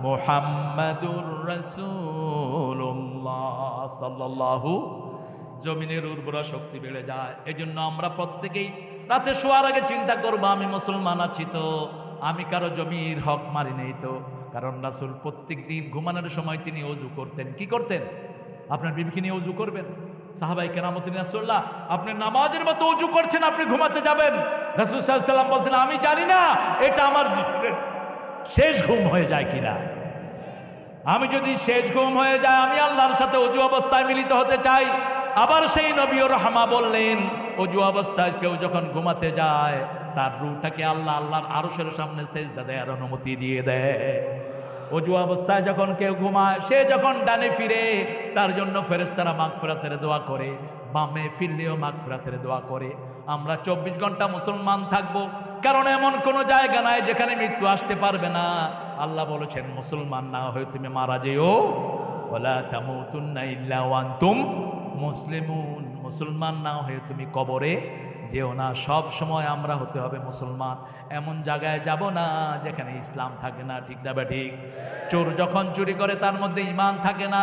মুহাম্মাদুর রাসূলুল্লাহ সাল্লাল্লাহু, জমিনের উর্বরা শক্তি বেড়ে যায়। এই জন্য আমরা প্রত্যেকেই রাতে শোয়ার আগে চিন্তা করবো, আমি মুসলমান আছি তো, আমি কারো জমির হক মারি নেই তো। কারণ রাসূল প্রত্যেক দিন ঘুমানোর সময় তিনি ওযু করতেন। কি করতেন? আপনার বিবিকে নিয়ে ওযু করবেন। সাহাবায়ে কেরাম বলতেন, রাসূলুল্লাহ আপনি নামাজের মতো ওযু করছেন, আপনি ঘুমাতে যাবেন। রাসূল সাল্লাল্লাহু আলাইহি ওয়াসাল্লাম বলতেন, আমি জানি না এটা আমার শেষ ঘুম হয়ে যায় কিনা। আমি যদি শেষ ঘুম হয়ে যায়, আমি আল্লাহর সাথে অজু অবস্থায় মিলিত হতে চাই। আবার সেই নবী ও রহমা বললেন, অজু অবস্থায় কেউ যখন ঘুমাতে যায়, তার রূহটাকে আল্লাহর আরশের সামনে সেজদা দেওয়ার অনুমতি দিয়ে দেয়। অজু অবস্থায় যখন কেউ ঘুমায়, সে যখন ডানে ফিরে, তার জন্য ফেরেশতারা মাগফিরাতের দোয়া করে, বামে ফিরলেও মাগফিরাতের দোয়া করে। আমরা 24 ঘন্টা মুসলমান থাকবো, কারণ এমন কোনো জায়গা নাই যেখানে মৃত্যু আসতে পারবে না। আল্লাহ বলেছেন, মুসলমান না হয়ে তুমি মারা যেও, ওয়ালা তামুতুন্না ইল্লা ওয়া আনতুম মুসলিমুন। মুসলমান না হয়ে তুমি কবরে যেও না। সব সময় আমরা হতে হবে মুসলমান। এমন জায়গায় যাব না যেখানে ইসলাম থাকে না, ঠিক না ঠিক? চোর যখন চুরি করে তার মধ্যে ঈমান থাকে না,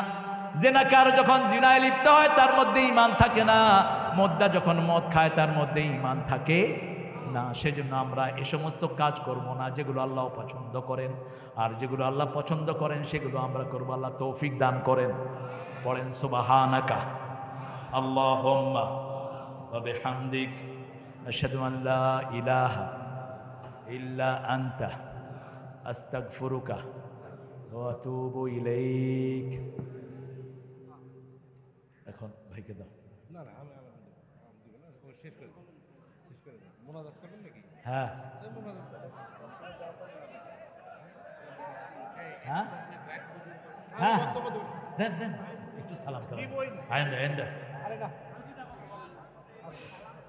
জিনাকার যখন জিনায় লিপ্ত হয় তার মধ্যে ঈমান থাকে না, মোদ্দা যখন মদ খায় তার মধ্যে ঈমান থাকে না। সেজন্য আমরা এ সমস্ত কাজ করব না যেগুলো আল্লাহ পছন্দ করেন, আর যেগুলো আল্লাহ পছন্দ করেন সেগুলো আমরা করব। আল্লাহ তৌফিক দান করেন। পড়েন সুবহানাকা আল্লাহুম্মা ওয়া বিহামদিক আশহাদু আন লা ইলাহা ইল্লা আনতা আস্তাগফিরুকা ওয়া আতুবু ইলাইক। এখন ভাইকে দাও। না না আমি দিব না, শেষ করে মোনাজাত করবেন নাকি? হ্যাঁ হ্যাঁ হ্যাঁ, দেন দেন একটু সালাম করেন।